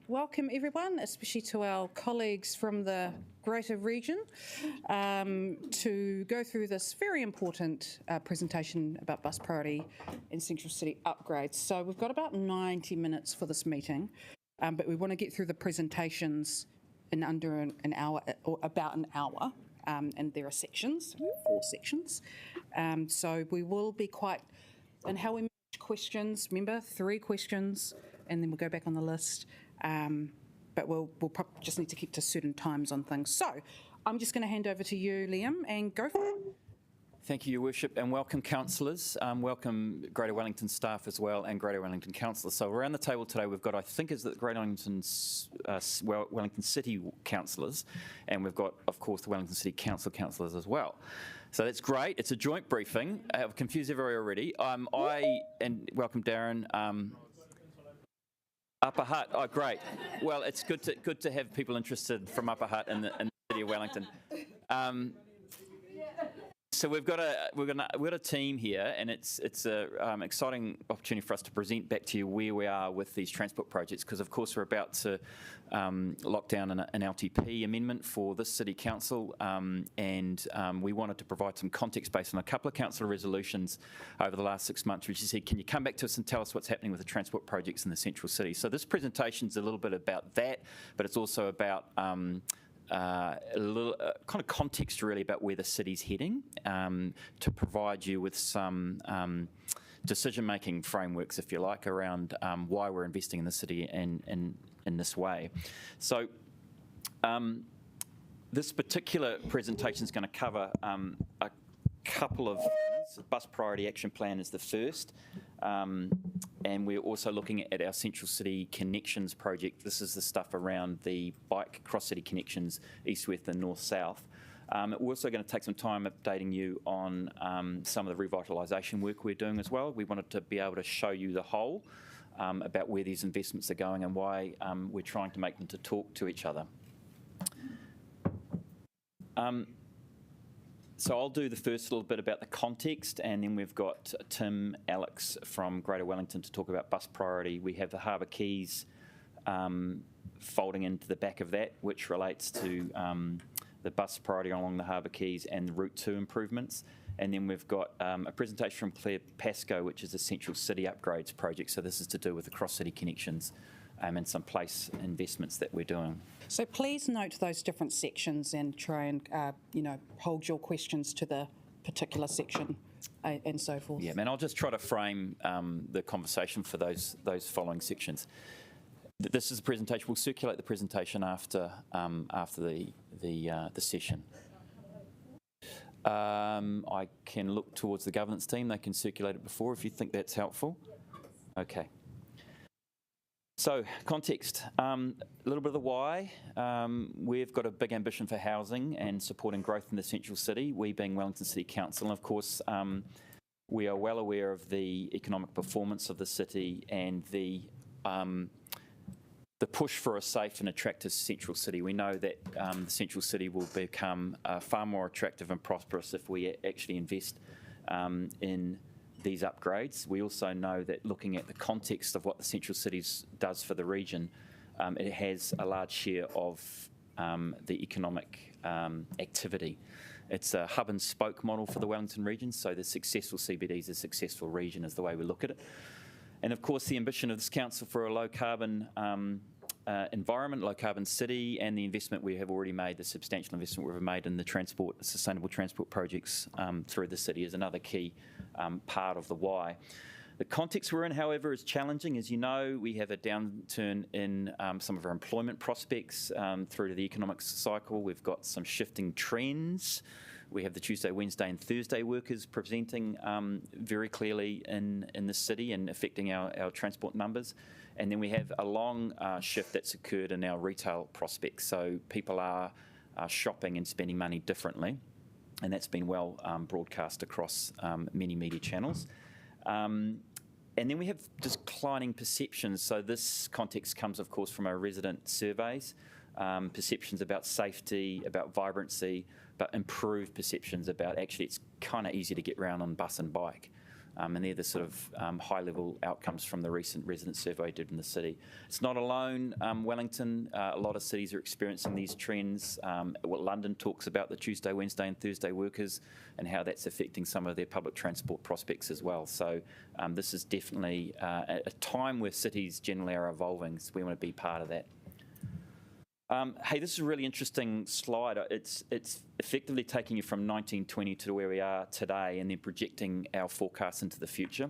Welcome everyone, especially to our colleagues from the greater region, to go through this very important presentation about bus priority and Central City upgrades. So we've got about 90 minutes for this meeting, but we want to get through the presentations in under an hour, or about an hour, and there are sections, 4 sections. So we will be quite, and how we manage questions, remember 3 questions, and then we'll go back on the list. But we'll probably just need to keep to certain times on things. So I'm just going to hand over to you, Liam, and go for it. Thank you, Your Worship, and welcome councillors. Welcome Greater Wellington staff as well, and Greater Wellington councillors. So around the table today we've got, I think, is the Greater Wellington City councillors, and we've got, of course, the Wellington City Council councillors as well. So that's great. It's a joint briefing. I've confused everybody already. And welcome Darren. Upper Hutt. Oh, great. Well, it's good to have people interested from Upper Hutt in the city of Wellington. So we've got a team here, and it's a exciting opportunity for us to present back to you where we are with these transport projects, because of course we're about to lock down an LTP amendment for this city council, and we wanted to provide some context based on a couple of council resolutions over the last 6 months, which said, can you come back to us and tell us what's happening with the transport projects in the central city? So this presentation is a little bit about that, but it's also about a little kind of context really about where the city's heading, to provide you with some decision-making frameworks, if you like, around why we're investing in the city and in this way. So this particular presentation is going to cover a couple of things. The Bus Priority Action Plan is the first, and we're also looking at our Central City Connections project. This is the stuff around the bike cross-city connections, east-west and north-south. We're also going to take some time updating you on some of the revitalisation work we're doing as well. We wanted to be able to show you the whole, about where these investments are going and why we're trying to make them to talk to each other. So I'll do the first little bit about the context, and then we've got Tim, Alex from Greater Wellington to talk about bus priority. We have the Harbour Quays folding into the back of that, which relates to the bus priority along the Harbour Quays and the Route 2 improvements. And then we've got a presentation from Claire Pascoe, which is the Central City Upgrades project. So this is to do with the cross-city connections and some place investments that we're doing. So please note those different sections and try and hold your questions to the particular section and so forth. Yeah, and I'll just try to frame the conversation for those following sections. This is a presentation. We'll circulate the presentation after the session. I can look towards the governance team. They can circulate it before if you think that's helpful. Okay. So, context, a little bit of the why. We've got a big ambition for housing and supporting growth in the central city, we being Wellington City Council. And of course, we are well aware of the economic performance of the city and the push for a safe and attractive central city. We know that the central city will become far more attractive and prosperous if we actually invest in these upgrades. We also know that looking at the context of what the central city does for the region, it has a large share of the economic activity. It's a hub and spoke model for the Wellington region, so the successful CBD is a successful region is the way we look at it. And of course the ambition of this council for a low carbon environment, low carbon city, and the investment we have already made, the substantial investment we've made in the sustainable transport projects through the city is another key part of the why. The context we're in, however, is challenging. As you know, we have a downturn in some of our employment prospects through to the economic cycle. We've got some shifting trends. We have the Tuesday, Wednesday and Thursday workers presenting very clearly in the city and affecting our transport numbers. And then we have a long shift that's occurred in our retail prospects. So people are shopping and spending money differently. And that's been well broadcast across many media channels. And then we have declining perceptions. So this context comes, of course, from our resident surveys. Perceptions about safety, about vibrancy, but improved perceptions about actually it's kind of easy to get around on bus and bike. And they're the sort of high-level outcomes from the recent resident survey we did in the city. It's not alone. Wellington, a lot of cities are experiencing these trends. What London talks about the Tuesday, Wednesday and Thursday workers and how that's affecting some of their public transport prospects as well. So this is definitely a time where cities generally are evolving, so we want to be part of that. Hey, this is a really interesting slide. It's effectively taking you from 1920 to where we are today and then projecting our forecasts into the future.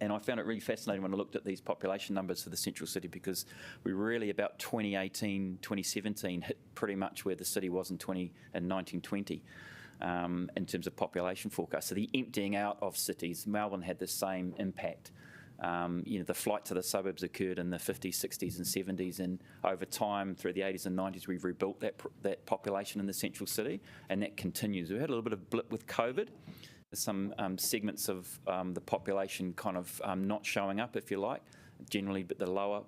And I found it really fascinating when I looked at these population numbers for the central city, because we really, about 2018, 2017, hit pretty much where the city was in 1920 in terms of population forecast. So the emptying out of cities, Melbourne had the same impact. The flight to the suburbs occurred in the 50s, 60s and 70s, and over time through the 80s and 90s we've rebuilt that population in the central city, and that continues. We had a little bit of blip with COVID. There's some segments of the population kind of not showing up, if you like, generally, but the lower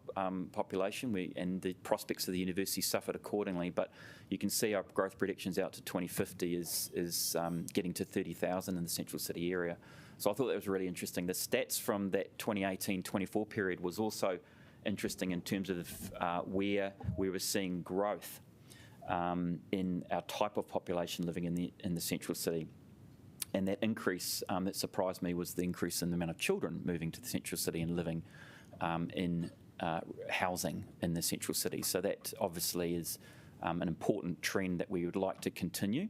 population and the prospects of the university suffered accordingly. But you can see our growth predictions out to 2050 is getting to 30,000 in the central city area. So I thought that was really interesting. The stats from that 2018-24 period was also interesting in terms of where we were seeing growth in our type of population living in the central city. And that increase that surprised me was the increase in the amount of children moving to the central city and living in housing in the central city. So that obviously is an important trend that we would like to continue.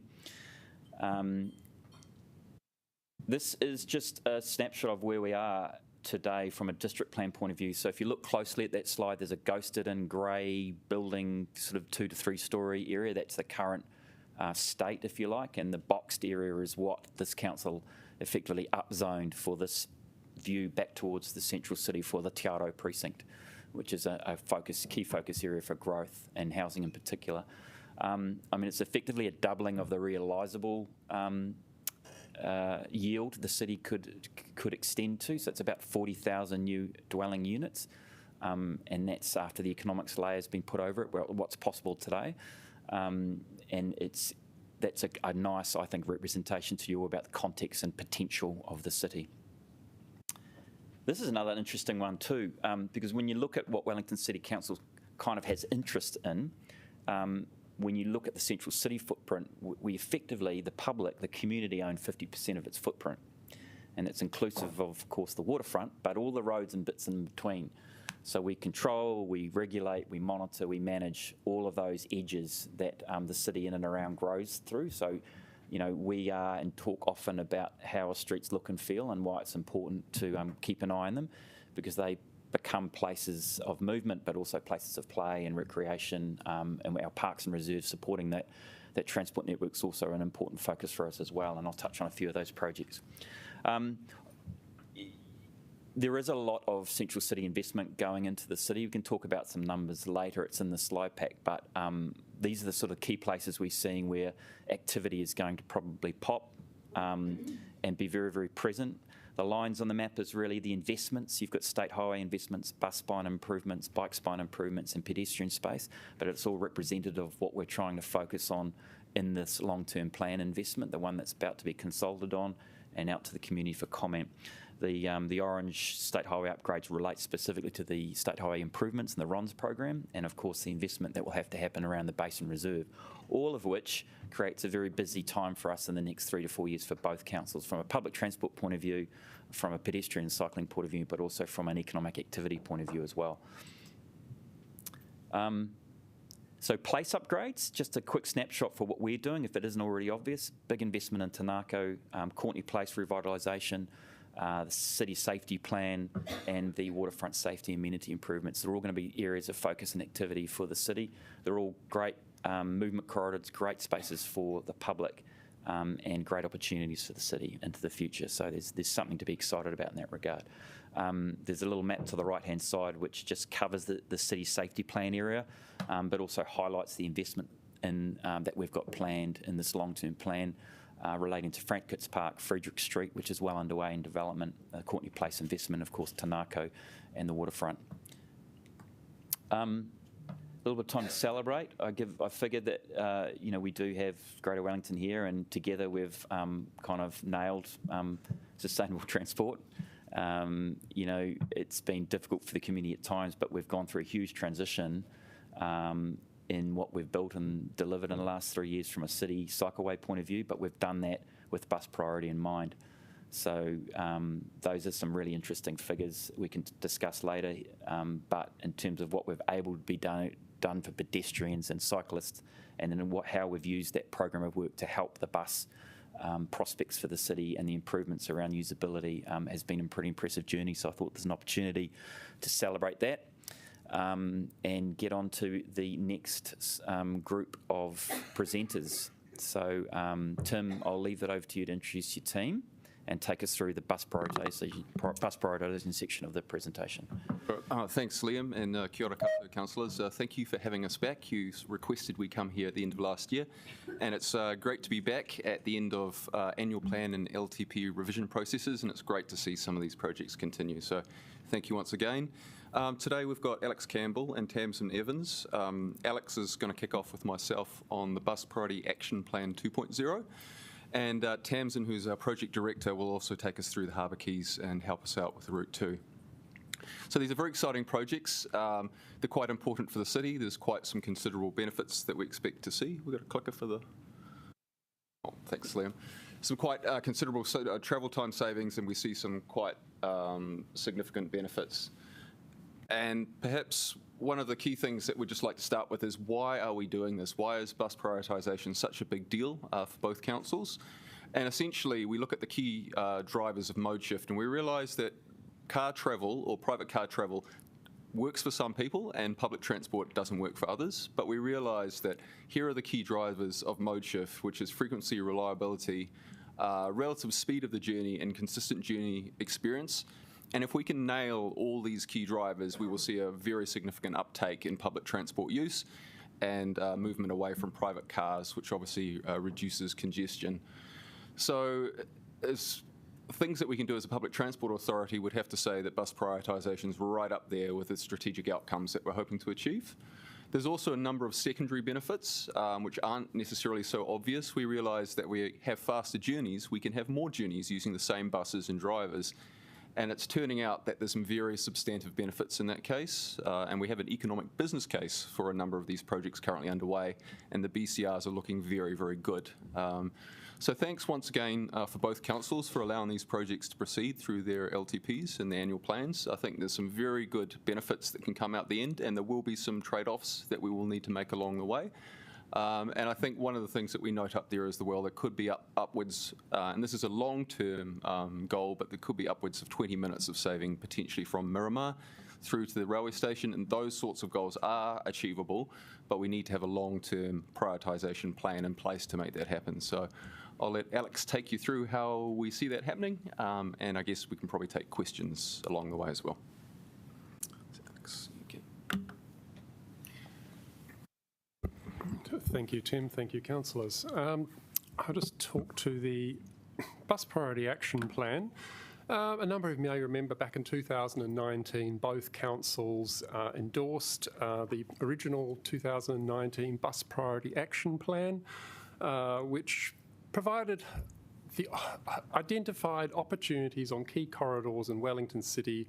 This is just a snapshot of where we are today from a district plan point of view. So if you look closely at that slide, there's a ghosted in grey building, sort of 2 to 3 story area. That's the current state, if you like, and the boxed area is what this council effectively upzoned for this view back towards the central city for the Te Aro precinct, which is a key focus area for growth and housing in particular. I mean, it's effectively a doubling of the realisable yield the city could extend to, so it's about 40,000 new dwelling units, and that's after the economics layer has been put over it, what's possible today, and that's a nice, I think, representation to you about the context and potential of the city. This is another interesting one too, because when you look at what Wellington City Council kind of has interest in, when you look at the central city footprint, we effectively, the public, the community own 50% of its footprint. And it's inclusive of course, the waterfront, but all the roads and bits in between. So we control, we regulate, we monitor, we manage all of those edges that the city in and around grows through. So, we are and talk often about how our streets look and feel and why it's important to keep an eye on them, because they become places of movement, but also places of play and recreation, and our parks and reserves supporting that transport network is also an important focus for us as well, and I'll touch on a few of those projects. There is a lot of central city investment going into the city. We can talk about some numbers later, it's in the slide pack, but these are the sort of key places we're seeing where activity is going to probably pop and be very, very present. The lines on the map is really the investments. You've got state highway investments, bus spine improvements, bike spine improvements and pedestrian space, but it's all representative of what we're trying to focus on in this long-term plan investment, the one that's about to be consulted on and out to the community for comment. The orange state highway upgrades relate specifically to the state highway improvements and the RONS program, and of course the investment that will have to happen around the Basin Reserve, all of which creates a very busy time for us in the next 3 to 4 years for both councils, from a public transport point of view, from a pedestrian and cycling point of view, but also from an economic activity point of view as well. So place upgrades, just a quick snapshot for what we're doing, if it isn't already obvious. Big investment in Tanako, Courtney Place revitalisation, the city safety plan and the waterfront safety amenity improvements. They're all going to be areas of focus and activity for the city. They're all great movement corridors, great spaces for the public, and great opportunities for the city into the future. So there's something to be excited about in that regard. There's a little map to the right-hand side which just covers the city safety plan area, but also highlights the investment in, that we've got planned in this long-term plan, relating to Frank Kitts Park, Frederick Street, which is well underway in development, Courtney Place investment, of course, Tanako and the waterfront. A little bit of time to celebrate. I figured that we do have Greater Wellington here, and together we've kind of nailed sustainable transport. You know, it's been difficult for the community at times, but we've gone through a huge transition in what we've built and delivered in the last 3 years from a city cycleway point of view, but we've done that with bus priority in mind. So those are some really interesting figures we can discuss later, but in terms of what we've able to be done for pedestrians and cyclists, and then how we've used that program of work to help the bus prospects for the city and the improvements around usability has been a pretty impressive journey. So I thought there's an opportunity to celebrate that and get on to the next group of presenters. So Tim, I'll leave that over to you to introduce your team and take us through the bus prioritisation section of the presentation. Thanks, Liam, and kia ora koutou councillors. Thank you for having us back. You requested we come here at the end of last year, and it's great to be back at the end of annual plan and LTP revision processes, and it's great to see some of these projects continue. So thank you once again. Today we've got Alex Campbell and Tamsin Evans. Alex is going to kick off with myself on the Bus Priority Action Plan 2.0. And Tamsin, who's our project director, will also take us through the Harbour Quays and help us out with Route 2. So these are very exciting projects. They're quite important for the city. There's quite some considerable benefits that we expect to see. We've got a clicker for the... Oh, thanks, Liam. Some quite considerable travel time savings, and we see some quite significant benefits. And perhaps one of the key things that we'd just like to start with is, why are we doing this? Why is bus prioritisation such a big deal for both councils? And essentially, we look at the key drivers of mode shift, and we realise that car travel or private car travel works for some people and public transport doesn't work for others. But we realise that here are the key drivers of mode shift, which is frequency, reliability, relative speed of the journey, and consistent journey experience. And if we can nail all these key drivers, we will see a very significant uptake in public transport use and movement away from private cars, which obviously reduces congestion. So as things that we can do as a public transport authority, would have to say that bus prioritisation is right up there with the strategic outcomes that we're hoping to achieve. There's also a number of secondary benefits which aren't necessarily so obvious. We realise that we have faster journeys, we can have more journeys using the same buses and drivers. And it's turning out that there's some very substantive benefits in that case, and we have an economic business case for a number of these projects currently underway, and the BCRs are looking very, very good. So thanks once again for both councils for allowing these projects to proceed through their LTPs and the annual plans. I think there's some very good benefits that can come out the end, and there will be some trade-offs that we will need to make along the way. And I think one of the things that we note up there as well, there could be upwards, and this is a long-term goal, but there could be upwards of 20 minutes of saving potentially from Miramar through to the railway station, and those sorts of goals are achievable, but we need to have a long-term prioritisation plan in place to make that happen. So I'll let Alex take you through how we see that happening, and I guess we can probably take questions along the way as well. Alex, okay. Thank you, Tim. Thank you, councillors. I'll just talk to the Bus Priority Action Plan. A number of you may remember back in 2019, both councils endorsed the original 2019 Bus Priority Action Plan, which provided the identified opportunities on key corridors in Wellington City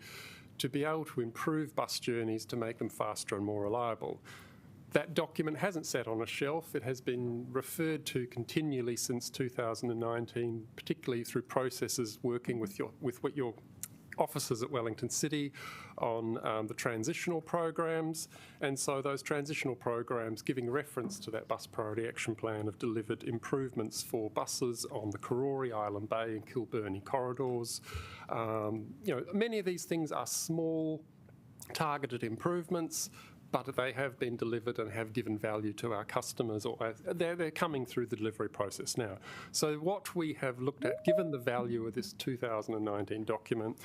to be able to improve bus journeys to make them faster and more reliable. That document hasn't sat on a shelf. It has been referred to continually since 2019, particularly through processes working with your officers at Wellington City on the transitional programs. And so those transitional programs, giving reference to that Bus Priority Action Plan, have delivered improvements for buses on the Karori, Island Bay and Kilburnie corridors. Many of these things are small, targeted improvements, but they have been delivered and have given value to our customers, or they're coming through the delivery process now. So what we have looked at, given the value of this 2019 document,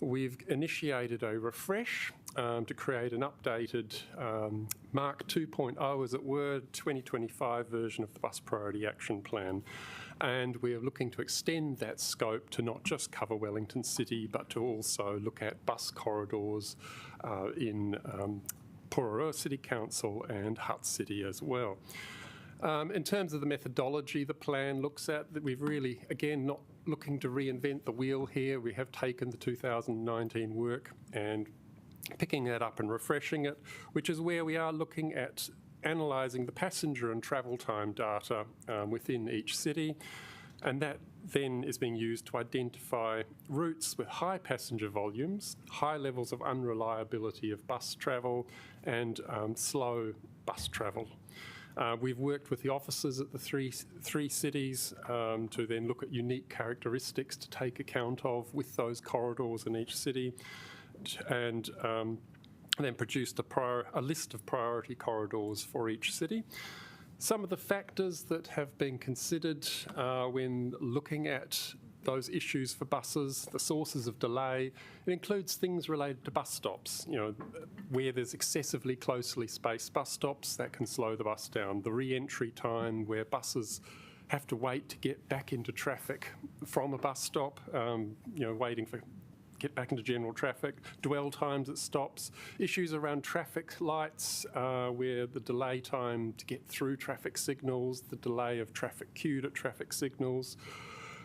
we've initiated a refresh to create an updated Mark 2.0, as it were, 2025 version of the Bus Priority Action Plan. And we are looking to extend that scope to not just cover Wellington City, but to also look at bus corridors in Pororoa City Council and Hutt City as well. In terms of the methodology the plan looks at, that we've really, again, not looking to reinvent the wheel here. We have taken the 2019 work and picking that up and refreshing it, which is where we are looking at analysing the passenger and travel time data within each city, and that then is being used to identify routes with high passenger volumes, high levels of unreliability of bus travel, and slow bus travel. We've worked with the officers at the three cities to then look at unique characteristics to take account of with those corridors in each city, and then produced a list of priority corridors for each city. Some of the factors that have been considered when looking at those issues for buses, the sources of delay, it includes things related to bus stops. You know, where there's excessively closely spaced bus stops, that can slow the bus down. The re-entry time, where buses have to wait to get back into traffic from a bus stop, waiting for get back into general traffic, dwell times at stops, issues around traffic lights, where the delay time to get through traffic signals, the delay of traffic queued at traffic signals,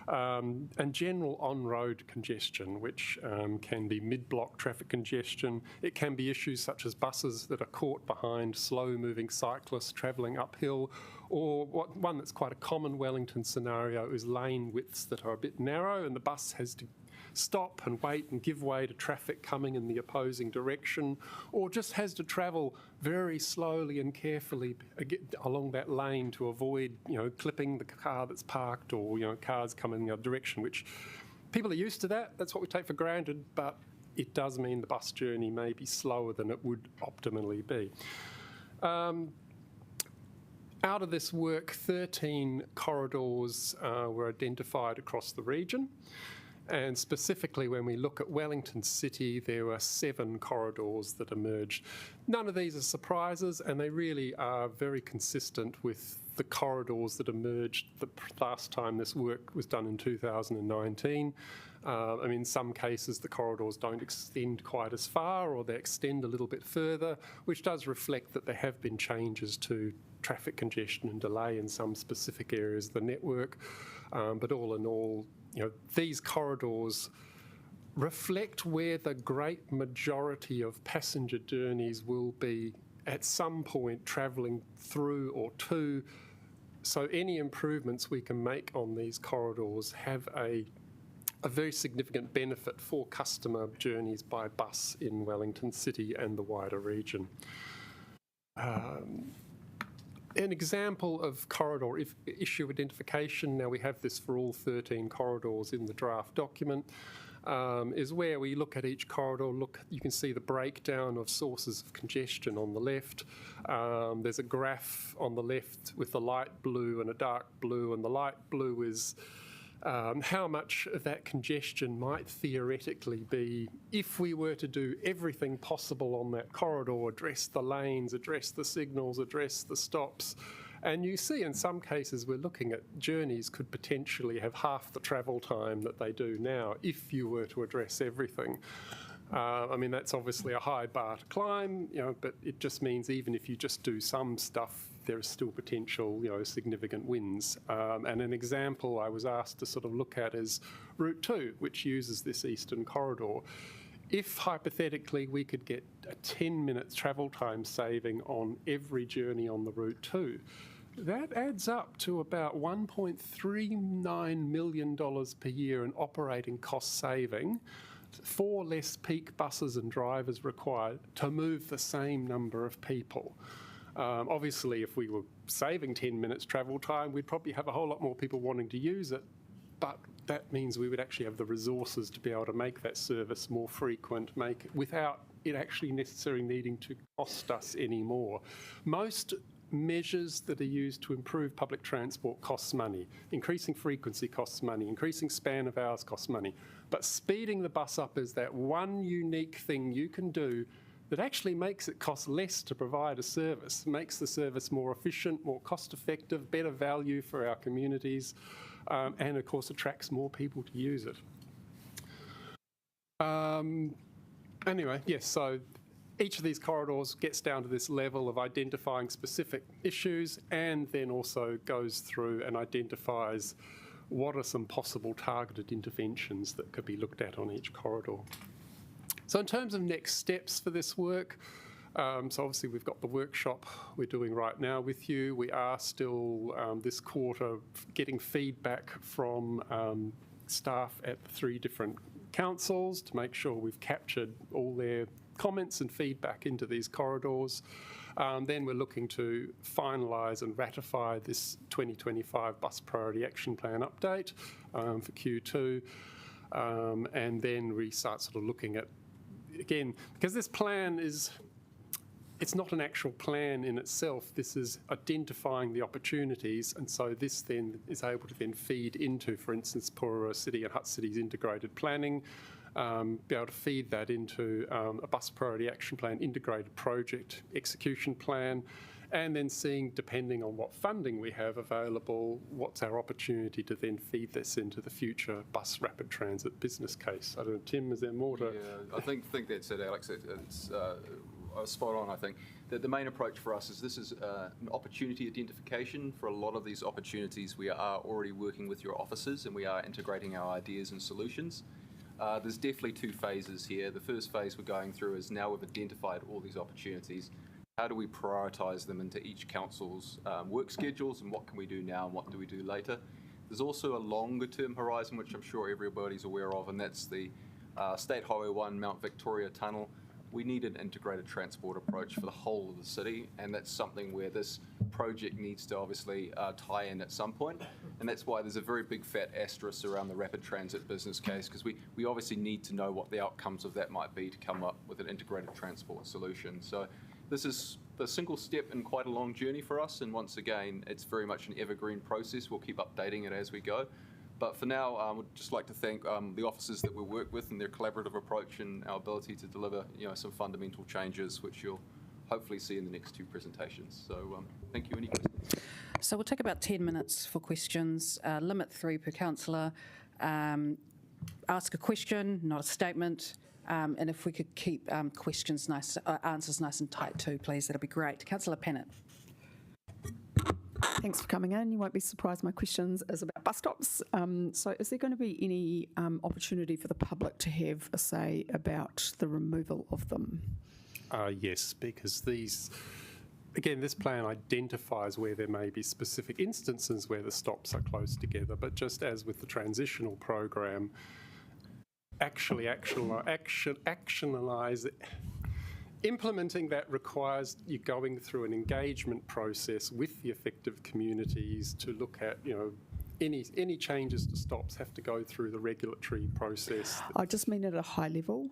and general on-road congestion, which can be mid-block traffic congestion. It can be issues such as buses that are caught behind slow-moving cyclists travelling uphill, or one that's quite a common Wellington scenario is lane widths that are a bit narrow and the bus has to stop and wait and give way to traffic coming in the opposing direction, or just has to travel very slowly and carefully along that lane to avoid, clipping the car that's parked, or, cars coming in the other direction, which people are used to that. That's what we take for granted, but it does mean the bus journey may be slower than it would optimally be. Out of this work, 13 corridors were identified across the region. And specifically, when we look at Wellington City, there were 7 corridors that emerged. None of these are surprises, and they really are very consistent with the corridors that emerged the last time this work was done in 2019. In some cases, the corridors don't extend quite as far, or they extend a little bit further, which does reflect that there have been changes to traffic congestion and delay in some specific areas of the network. But all in all, these corridors reflect where the great majority of passenger journeys will be at some point travelling through or to. So any improvements we can make on these corridors have a very significant benefit for customer journeys by bus in Wellington City and the wider region. An example of corridor issue identification, now we have this for all 13 corridors in the draft document, is where we look at each corridor. You can see the breakdown of sources of congestion on the left. There's a graph on the left with the light blue and a dark blue, and the light blue is how much of that congestion might theoretically be if we were to do everything possible on that corridor, address the lanes, address the signals, address the stops. And you see in some cases we're looking at journeys could potentially have half the travel time that they do now if you were to address everything. That's obviously a high bar to climb, but it just means even if you just do some stuff, there is still potential, significant wins. And an example I was asked to sort of look at is Route 2, which uses this eastern corridor. If hypothetically we could get a 10-minute travel time saving on every journey on the Route 2, that adds up to about $1.39 million per year in operating cost saving, 4 less peak buses and drivers required to move the same number of people. Obviously, if we were saving 10 minutes travel time, we'd probably have a whole lot more people wanting to use it, but that means we would actually have the resources to be able to make that service more frequent, without it actually necessarily needing to cost us any more. Most measures that are used to improve public transport costs money. Increasing frequency costs money. Increasing span of hours costs money. But speeding the bus up is that one unique thing you can do that actually makes it cost less to provide a service, makes the service more efficient, more cost-effective, better value for our communities, and of course attracts more people to use it. So each of these corridors gets down to this level of identifying specific issues, and then also goes through and identifies what are some possible targeted interventions that could be looked at on each corridor. So in terms of next steps for this work, so obviously we've got the workshop we're doing right now with you. We are still this quarter getting feedback from staff at the 3 different councils to make sure we've captured all their comments and feedback into these corridors. Then we're looking to finalise and ratify this 2025 Bus Priority Action Plan update for Q2. And then we start sort of looking at, again, because this plan is, it's not an actual plan in itself. This is identifying the opportunities, and so this then is able to then feed into, for instance, Puruwa City and Hutt City's integrated planning, be able to feed that into a Bus Priority Action Plan integrated project execution plan, and then seeing, depending on what funding we have available, what's our opportunity to then feed this into the future bus rapid transit business case. I don't know, Tim, is there more to... Yeah, I think that's it, Alex. It's spot on, I think. The main approach for us is this is an opportunity identification. For a lot of these opportunities, we are already working with your officers and we are integrating our ideas and solutions. There's definitely 2 phases here. The first phase we're going through is now we've identified all these opportunities. How do we prioritise them into each council's work schedules, and what can we do now and what do we do later? There's also a longer term horizon, which I'm sure everybody's aware of, and that's the State Highway 1 Mount Victoria Tunnel. We need an integrated transport approach for the whole of the city, and that's something where this project needs to obviously tie in at some point, and that's why there's a very big fat asterisk around the rapid transit business case, because we obviously need to know what the outcomes of that might be to come up with an integrated transport solution. So this is a single step in quite a long journey for us, and once again, it's very much an evergreen process. We'll keep updating it as we go. But for now, I would just like to thank the officers that we work with and their collaborative approach and our ability to deliver, some fundamental changes, which you'll hopefully see in the next 2 presentations. So thank you. Any questions? So we'll take about 10 minutes for questions, limit 3 per councillor. Ask a question, not a statement. And if we could keep answers nice and tight too, please, that'll be great. Councillor Pennant. Thanks for coming in. You won't be surprised my questions is about bus stops. So is there going to be any opportunity for the public to have a say about the removal of them? Yes, because this plan identifies where there may be specific instances where the stops are close together, but just as with the transitional program, implementing that requires you going through an engagement process with the affected communities to look at, any changes to stops have to go through the regulatory process. I just mean at a high level,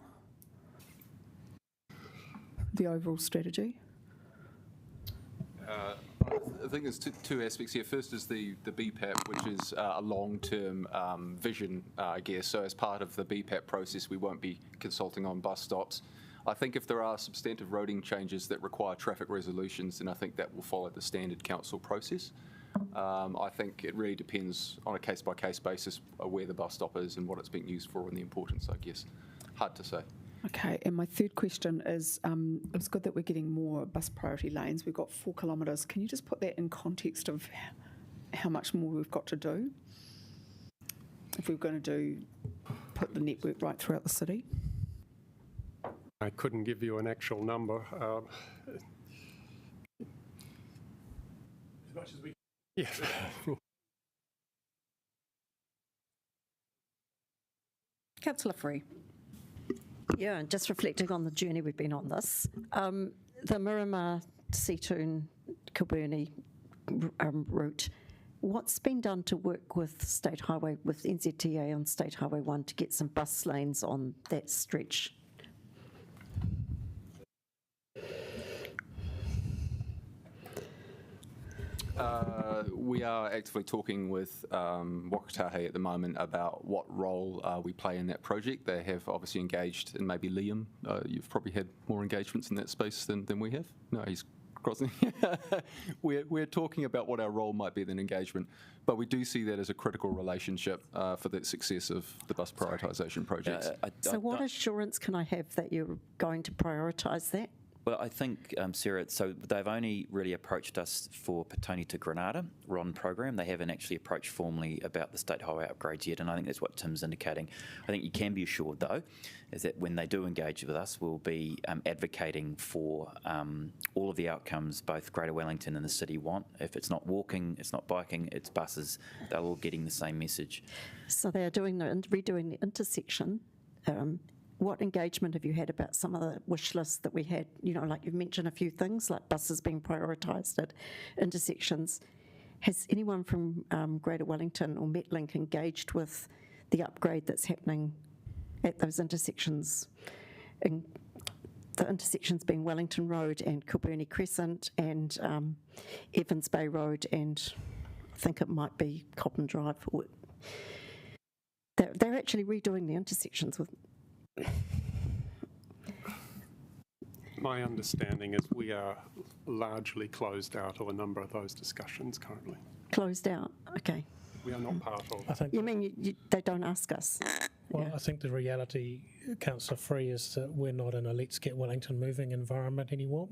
the overall strategy. I think there's two aspects here. First is the BPAP, which is a long-term vision, I guess. So as part of the BPAP process, we won't be consulting on bus stops. I think if there are substantive roading changes that require traffic resolutions, then I think that will follow the standard council process. I think it really depends on a case-by-case basis where the bus stop is and what it's being used for and the importance, I guess. Hard to say. Okay, and my third question is, it's good that we're getting more bus priority lanes. We've got 4 kilometres. Can you just put that in context of how much more we've got to do if we're going to put the network right throughout the city? I couldn't give you an actual number. As much as we... Yeah. Councillor Free. Yeah, and just reflecting on the journey we've been on this, the Miramar, Seatoun, Kilburnie route, what's been done to work with State Highway, with NZTA on State Highway 1 to get some bus lanes on that stretch? We are actively talking with Wakatahi at the moment about what role we play in that project. They have obviously engaged, and maybe Liam, you've probably had more engagements in that space than we have. No, he's crossing. We're talking about what our role might be in engagement, but we do see that as a critical relationship for the success of the bus prioritisation projects. So what assurance can I have that you're going to prioritise that? Well, I think, Sarah, so they've only really approached us for Petone to Granada RON program. They haven't actually approached formally about the state highway upgrades yet, and I think that's what Tim's indicating. I think you can be assured, though, is that when they do engage with us, we'll be advocating for all of the outcomes both Greater Wellington and the city want. If it's not walking, it's not biking, it's buses, they're all getting the same message. So they are redoing the intersection. What engagement have you had about some of the wish lists that we had? You know, like you've mentioned a few things, like buses being prioritised at intersections. Has anyone from Greater Wellington or Metlink engaged with the upgrade that's happening at those intersections? And the intersections being Wellington Road and Kilburnie Crescent and Evans Bay Road, and I think it might be Cobham Drive. They're actually redoing the intersections with. My understanding is we are largely closed out of a number of those discussions currently. Closed out, okay. We are not part of. I think, You mean they don't ask us? well, I think the reality, Councillor Free, is that we're not in a let's get Wellington moving environment anymore,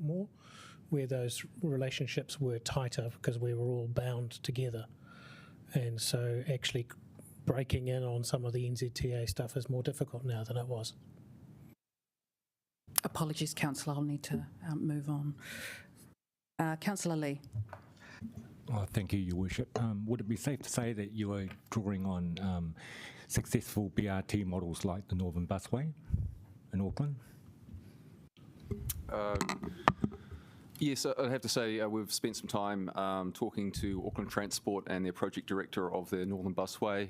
where those relationships were tighter because we were all bound together. And so actually breaking in on some of the NZTA stuff is more difficult now than it was. Apologies, Councillor, I'll need to move on. Councillor Lee. Oh, thank you, Your Worship. Would it be safe to say that you are drawing on successful BRT models like the Northern Busway in Auckland? Yes, I'd have to say we've spent some time talking to Auckland Transport and their project director of the Northern Busway.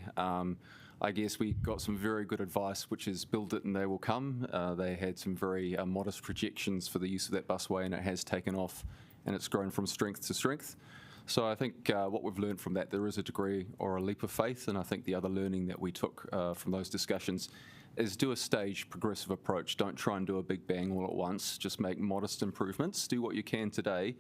I guess we got some very good advice, which is build it and they will come. They had some very modest projections for the use of that busway, and it has taken off, and it's grown from strength to strength. So I think what we've learned from that, there is a degree or a leap of faith, and I think the other learning that we took from those discussions is do a staged, progressive approach. Don't try and do a big bang all at once. Just make modest improvements. Do what you can today,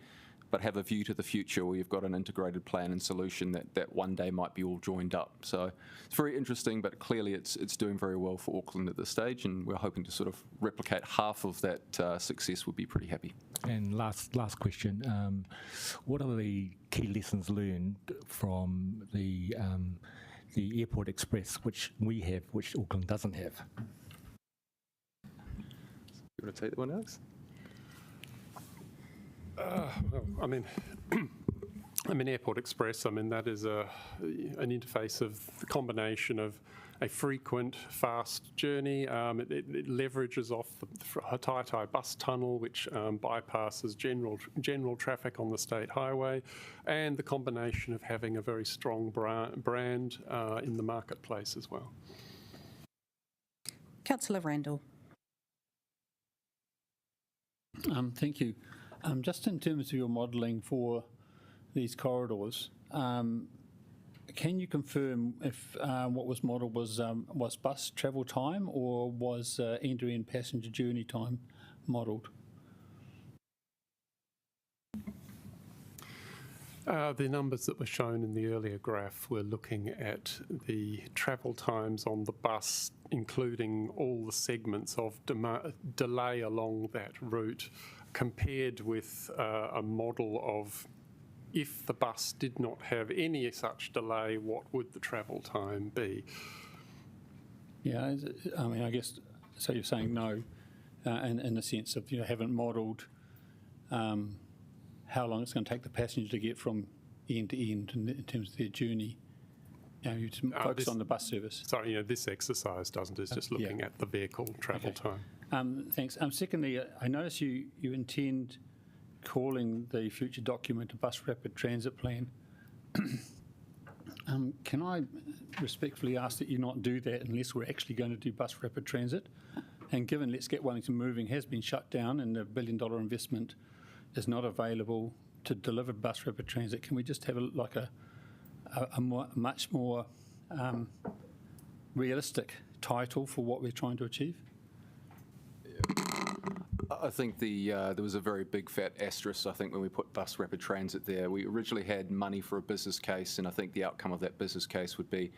but have a view to the future where you've got an integrated plan and solution that one day might be all joined up. So it's very interesting, but clearly it's doing very well for Auckland at this stage, and we're hoping to sort of replicate half of that success. Would be pretty happy. And last question, what are the key lessons learned from the Airport Express, which we have, which Auckland doesn't have? You want to take that one, Alex? Well, I mean, Airport Express, that is an interface of the combination of a frequent, fast journey. It leverages off the Hataitai bus tunnel, which bypasses general traffic on the state highway, and the combination of having a very strong brand in the marketplace as well. Councillor Randall. Thank you. Just in terms of your modelling for these corridors, can you confirm if what was modelled was bus travel time or was end-to-end passenger journey time modelled? The numbers that were shown in the earlier graph were looking at the travel times on the bus, including all the segments of delay along that route, compared with a model of if the bus did not have any such delay, what would the travel time be? Yeah, I guess, so you're saying no, in the sense of you haven't modelled how long it's going to take the passenger to get from end to end in terms of their journey. You focus on the bus service. Sorry, this exercise doesn't. It's just looking at the vehicle travel time. Thanks. Secondly, I notice you intend calling the future document a bus rapid transit plan. Can I respectfully ask that you not do that unless we're actually going to do bus rapid transit? And given Let's Get Wellington Moving has been shut down and the $1 billion investment is not available to deliver bus rapid transit, can we just have a much more realistic title for what we're trying to achieve? I think there was a very big fat asterisk, I think, when we put bus rapid transit there. We originally had money for a business case, and I think the outcome of that business case would be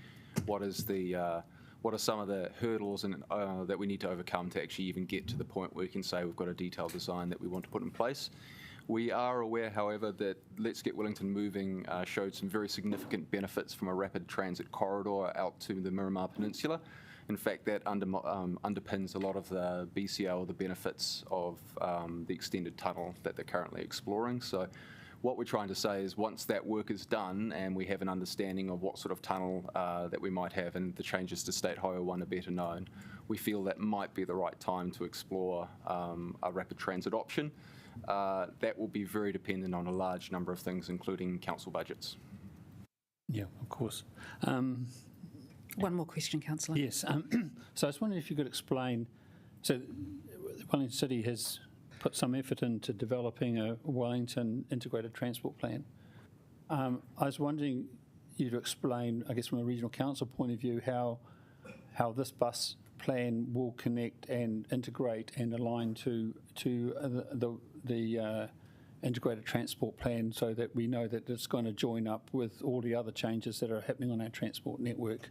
what is the what are some of the hurdles and that we need to overcome to actually even get to the point where we can say we've got a detailed design that we want to put in place. We are aware, however, that Let's Get Wellington Moving showed some very significant benefits from a rapid transit corridor out to the Miramar Peninsula. In fact, that underpins a lot of the BCL, the benefits of the extended tunnel that they're currently exploring. So what we're trying to say is once that work is done and we have an understanding of what sort of tunnel that we might have and the changes to State Highway 1 are better known, we feel that might be the right time to explore a rapid transit option. That will be very dependent on a large number of things, including council budgets. Yeah, of course. One more question, Councillor. Yes. So I was wondering if you could explain. So Wellington City has put some effort into developing a Wellington integrated transport plan. I was wondering you to explain, I guess, from a regional council point of view, how this bus plan will connect and integrate and align to the integrated transport plan, so that we know that it's going to join up with all the other changes that are happening on our transport network.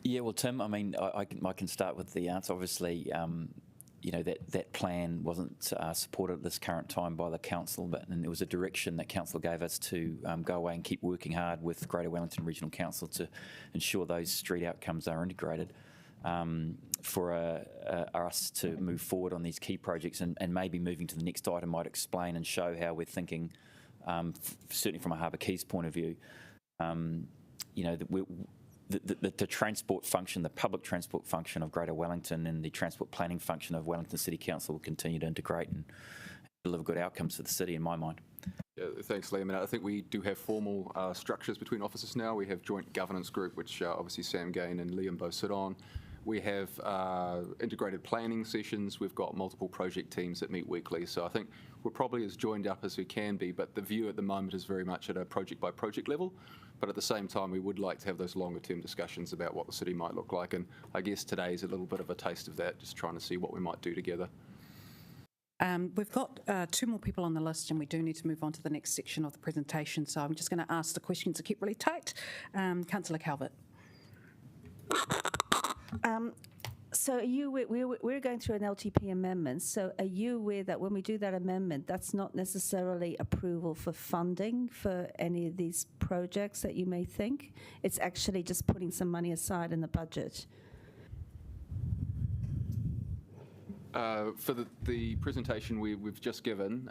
Yeah, well, Tim, I mean, I can start with the answer. Obviously, you know, that plan wasn't supported at this current time by the council, and it was a direction that council gave us to go away and keep working hard with Greater Wellington Regional Council to ensure those street outcomes are integrated. For us to move forward on these key projects, and maybe moving to the next item might explain and show how we're thinking, certainly from a Harbour Quays point of view. You know, the transport function, the public transport function of Greater Wellington and the transport planning function of Wellington City Council will continue to integrate and deliver good outcomes for the city, in my mind. Yeah, thanks, Liam. And I think we do have formal structures between offices now. We have joint governance group, which obviously Sam Gain and Liam both sit on. We have integrated planning sessions. We've got multiple project teams that meet weekly. So I think we're probably as joined up as we can be, but the view at the moment is very much at a project by project level. But at the same time, we would like to have those longer term discussions about what the city might look like. And I guess today is a little bit of a taste of that, just trying to see what we might do together. We've got two more people on the list, and we do need to move on to the next section of the presentation. So I'm just going to ask the questions to keep really tight. Councillor Calvert. So we're going through an LTP amendment. So are you aware that when we do that amendment, that's not necessarily approval for funding for any of these projects that you may think? It's actually just putting some money aside in the budget. For the presentation we've just given,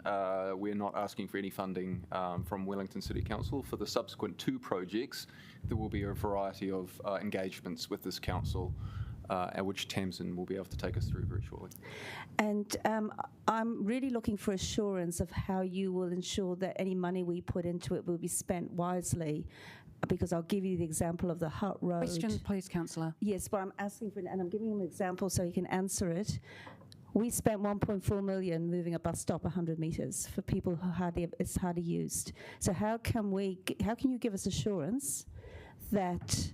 we're not asking for any funding from Wellington City Council. For the subsequent two projects, there will be a variety of engagements with this council, which Tamsin will be able to take us through very shortly. And I'm really looking for assurance of how you will ensure that any money we put into it will be spent wisely. Because I'll give you the example of the Hutt Road. Question, please, Councillor. Yes, but I'm asking for, and I'm giving him an example so he can answer it. We spent 1.4 million moving a bus stop 100 metres for people who it's hardly used. So how can you give us assurance that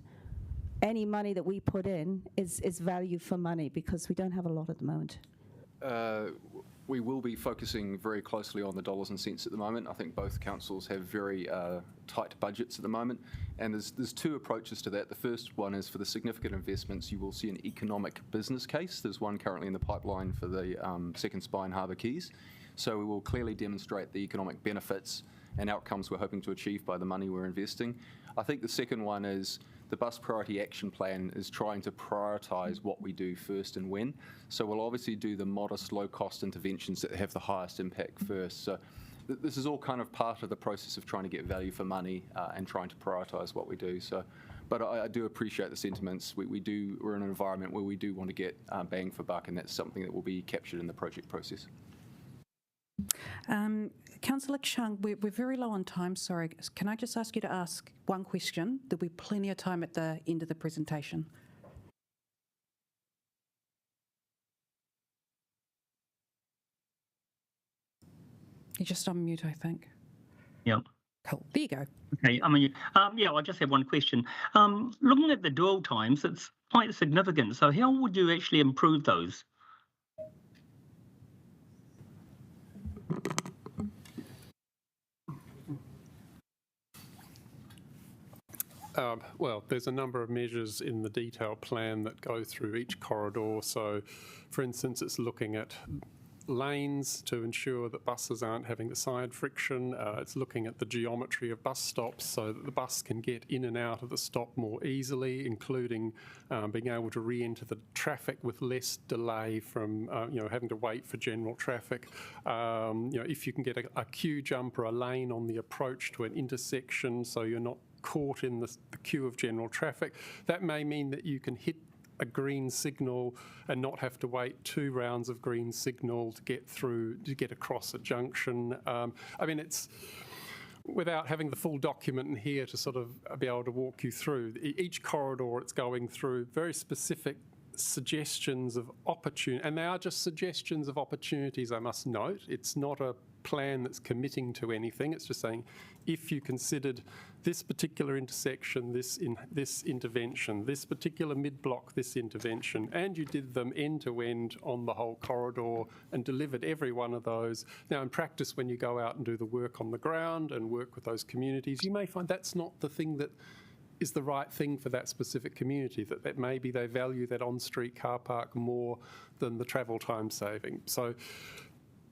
any money that we put in is value for money, because we don't have a lot at the moment? We will be focusing very closely on the dollars and cents at the moment. I think both councils have very tight budgets at the moment, and there's two approaches to that. The first one is for the significant investments, you will see an economic business case. There's one currently in the pipeline for the second spine Harbour Quays. So we will clearly demonstrate the economic benefits and outcomes we're hoping to achieve by the money we're investing. I think the second one is the Bus Priority Action Plan is trying to prioritise what we do first and when. So we'll obviously do the modest, low-cost interventions that have the highest impact first. So this is all kind of part of the process of trying to get value for money and trying to prioritise what we do. So, but I do appreciate the sentiments. We're in an environment where we do want to get bang for buck, and that's something that will be captured in the project process. Councillor Chung, we're very low on time, sorry. Can I just ask you to ask one question? There'll be plenty of time at the end of the presentation. You're just on mute, I think. Yeah. Cool. There you go. Okay. I just have one question. Looking at the dwell times, it's quite significant. So how would you actually improve those? Well, there's a number of measures in the detailed plan that go through each corridor. So, for instance, it's looking at lanes to ensure that buses aren't having the side friction. It's looking at the geometry of bus stops so that the bus can get in and out of the stop more easily, including being able to re-enter the traffic with less delay from having to wait for general traffic. If you can get a queue jump or a lane on the approach to an intersection so you're not caught in the queue of general traffic, that may mean that you can hit a green signal and not have to wait 2 rounds of green signal to get across a junction. It's without having the full document in here to sort of be able to walk you through each corridor it's going through, very specific suggestions of opportunity, and they are just suggestions of opportunities, I must note. It's not a plan that's committing to anything. It's just saying, if you considered this particular intersection, this intervention, this particular mid-block, this intervention, and you did them end-to-end on the whole corridor and delivered every one of those. Now, in practice, when you go out and do the work on the ground and work with those communities, you may find that's not the thing that is the right thing for that specific community, that maybe they value that on-street car park more than the travel time saving.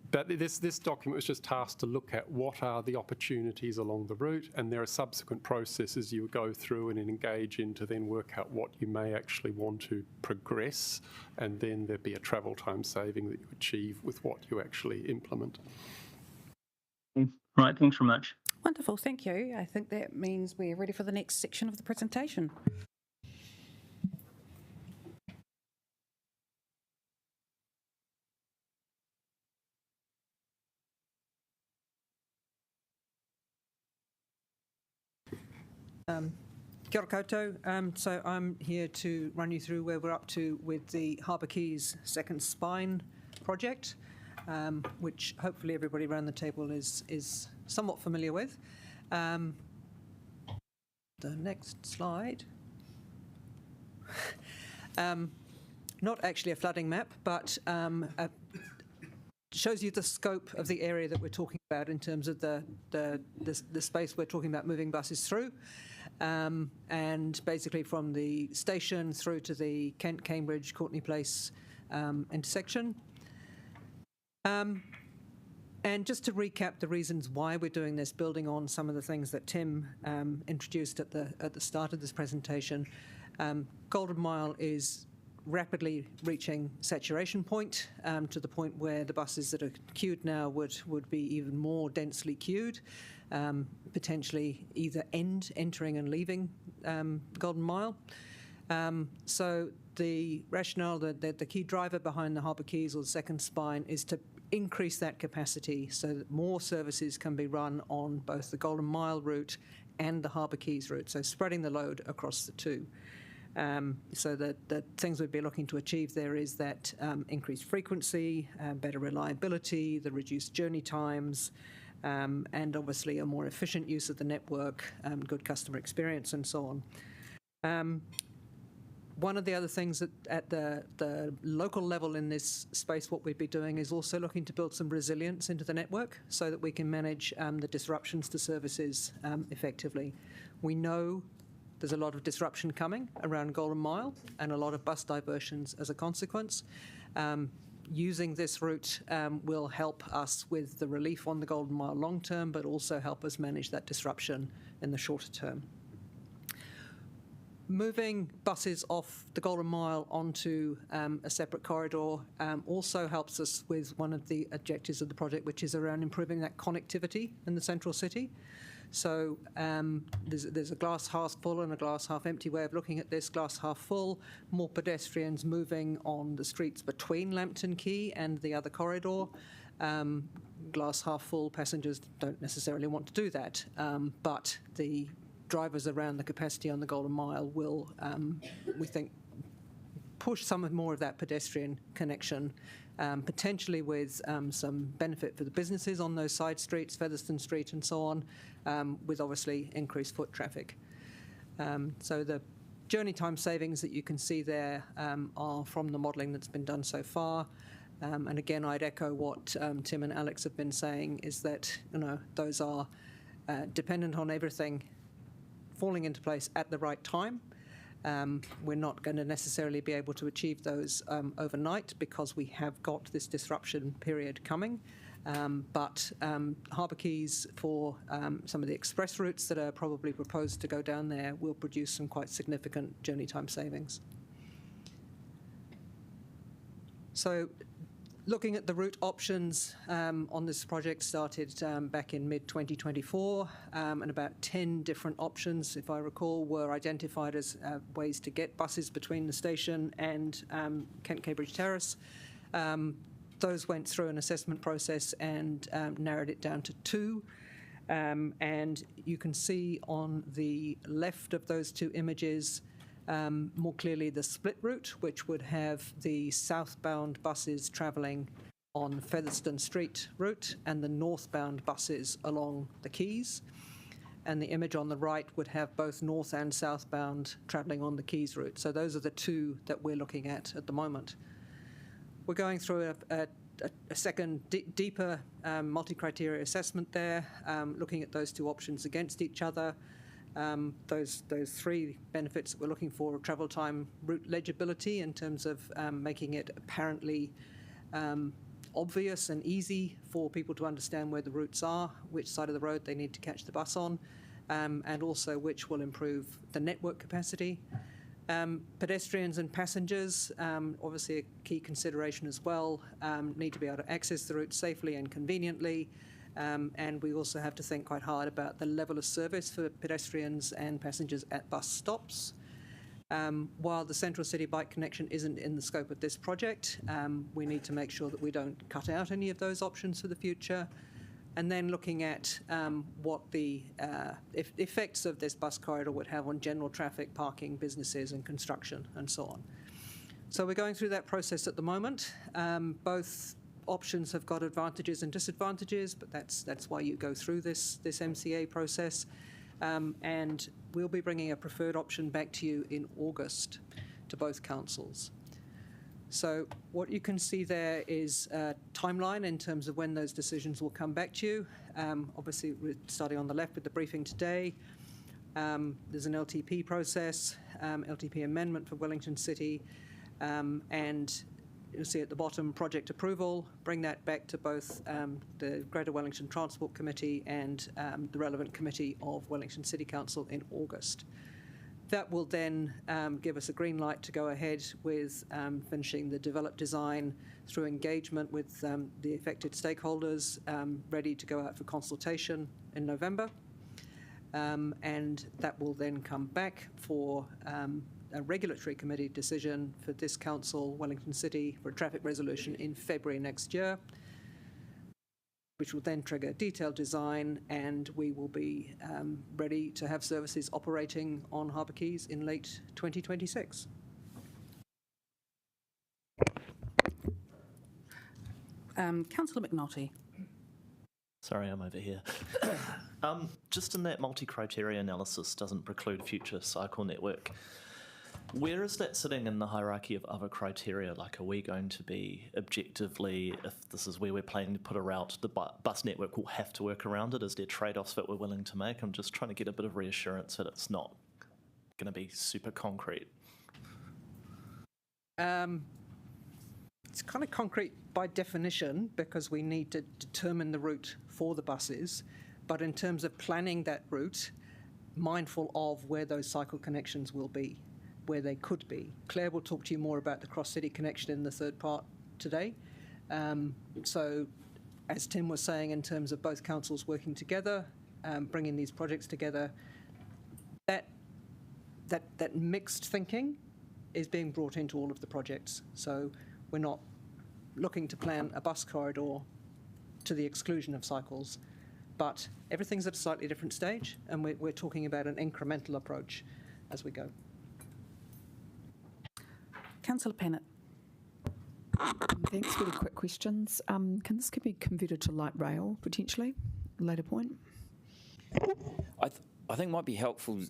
But this document was just tasked to look at what are the opportunities along the route, and there are subsequent processes you would go through and engage in to then work out what you may actually want to progress, and then there'd be a travel time saving that you achieve with what you actually implement. Right, thanks very much. Wonderful, thank you. I think that means we're ready for the next section of the presentation. Kia ora koutou. So I'm here to run you through where we're up to with the Harbour Quays Second Spine project, which hopefully everybody around the table is somewhat familiar with. The next slide. Not actually a flooding map, but shows you the scope of the area that we're talking about in terms of the space we're talking about moving buses through. And basically from the station through to the Kent, Cambridge, Courtney Place intersection. And just to recap the reasons why we're doing this, building on some of the things that Tim introduced at the start of this presentation, Golden Mile is rapidly reaching saturation point, to the point where the buses that are queued now would be even more densely queued, potentially either entering and leaving Golden Mile. So the rationale, the key driver behind the Harbour Quays or the Second Spine is to increase that capacity so that more services can be run on both the Golden Mile route and the Harbour Quays route, so spreading the load across the two. So the things we'd be looking to achieve there is that increased frequency, better reliability, the reduced journey times, and obviously a more efficient use of the network, good customer experience and so on. One of the other things that at the local level in this space, what we'd be doing is also looking to build some resilience into the network so that we can manage the disruptions to services effectively. We know there's a lot of disruption coming around Golden Mile and a lot of bus diversions as a consequence. Using this route will help us with the relief on the Golden Mile long term, but also help us manage that disruption in the shorter term. Moving buses off the Golden Mile onto a separate corridor also helps us with one of the objectives of the project, which is around improving that connectivity in the central city. So there's a glass half full and a glass half empty way of looking at this. Glass half full, more pedestrians moving on the streets between Lambton Quay and the other corridor. Glass half full, passengers don't necessarily want to do that, but the drivers around the capacity on the Golden Mile will, we think, push some more of that pedestrian connection, potentially with some benefit for the businesses on those side streets, Featherston Street and so on, with obviously increased foot traffic. So the journey time savings that you can see there are from the modelling that's been done so far. And again, I'd echo what Tim and Alex have been saying, is that those are dependent on everything falling into place at the right time. We're not going to necessarily be able to achieve those overnight because we have got this disruption period coming. But Harbour Quays, for some of the express routes that are probably proposed to go down there, will produce some quite significant journey time savings. So looking at the route options on this project started back in mid-2024, and about 10 different options, if I recall, were identified as ways to get buses between the station and Kent Cambridge Terrace. Those went through an assessment process and narrowed it down to 2. And you can see on the left of those 2 images more clearly the split route, which would have the southbound buses travelling on Featherston Street route and the northbound buses along the quays. And the image on the right would have both north and southbound travelling on the quays route. So those are the 2 that we're looking at the moment. We're going through a second deeper multi-criteria assessment there, looking at those 2 options against each other. Those 3 benefits that we're looking for: travel time, route legibility, in terms of making it apparently obvious and easy for people to understand where the routes are, which side of the road they need to catch the bus on, and also which will improve the network capacity. Pedestrians and passengers, obviously a key consideration as well, need to be able to access the route safely and conveniently. And we also have to think quite hard about the level of service for pedestrians and passengers at bus stops. While the Central City Bike Connection isn't in the scope of this project, we need to make sure that we don't cut out any of those options for the future. And then looking at what the effects of this bus corridor would have on general traffic, parking, businesses and construction and so on. So we're going through that process at the moment. Both options have got advantages and disadvantages, but that's why you go through this MCA process. And we'll be bringing a preferred option back to you in August to both councils. So what you can see there is a timeline in terms of when those decisions will come back to you. Obviously, we're starting on the left with the briefing today. There's an LTP process, LTP amendment for Wellington City, and you'll see at the bottom project approval. Bring that back to both the Greater Wellington Transport Committee and the relevant committee of Wellington City Council in August. That will then give us a green light to go ahead with finishing the developed design through engagement with the affected stakeholders, ready to go out for consultation in November. And that will then come back for a regulatory committee decision for this council, Wellington City, for a traffic resolution in February next year, which will then trigger detailed design, and we will be ready to have services operating on Harbour Quays in late 2026. Councillor McNulty. Sorry, I'm over here. Just in that multi-criteria analysis doesn't preclude future cycle network. Where is that sitting in the hierarchy of other criteria? Like, are we going to be objectively, if this is where we're planning to put a route, the bus network will have to work around it? Is there trade-offs that we're willing to make? I'm just trying to get a bit of reassurance that it's not going to be super concrete. It's kind of concrete by definition because we need to determine the route for the buses. But in terms of planning that route, mindful of where those cycle connections will be, where they could be. Claire will talk to you more about the cross-city connection in the third part today. So, as Tim was saying, in terms of both councils working together, bringing these projects together, that mixed thinking is being brought into all of the projects. So we're not looking to plan a bus corridor to the exclusion of cycles, but everything's at a slightly different stage, and we're talking about an incremental approach as we go. Councillor Pennant. Thanks. Really quick questions. Can this be converted to light rail potentially at a later point? I think it might be helpful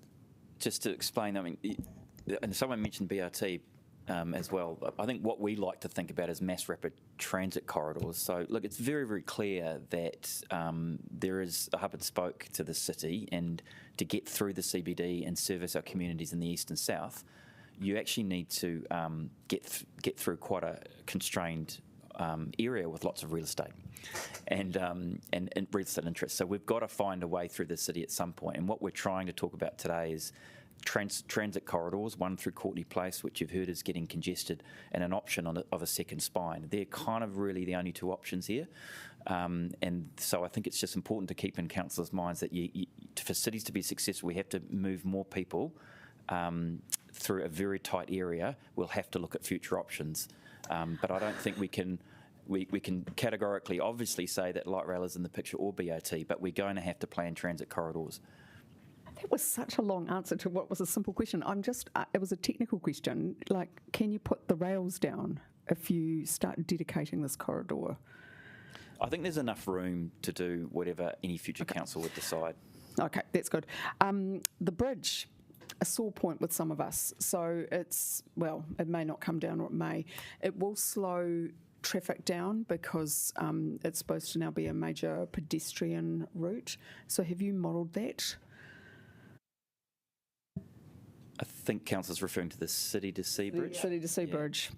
just to explain. I mean, and someone mentioned BRT. as well. I think what we like to think about is mass rapid transit corridors. So look, it's very, very clear that there is a hub and spoke to the city, and to get through the CBD and service our communities in the east and south, you actually need to get through quite a constrained area with lots of real estate and real estate interests. So we've got to find a way through the city at some point. And what we're trying to talk about today is transit corridors, one through Courtney Place, which you've heard is getting congested, and an option of a second spine. They're kind of really the only two options here. And so I think it's just important to keep in councillors' minds that for cities to be successful, we have to move more people through a very tight area. We'll have to look at future options. But I don't think we can categorically obviously say that light rail is in the picture or BOT, but we're going to have to plan transit corridors. That was such a long answer to what was a simple question. It was a technical question. Like, can you put the rails down if you start dedicating this corridor? I think there's enough room to do whatever any future council would decide. Okay, that's good. The bridge, a sore point with some of us. So it may not come down, or it may. It will slow traffic down because it's supposed to now be a major pedestrian route. So have you modelled that? I think council's referring to the City to Sea Bridge. City to Sea Bridge.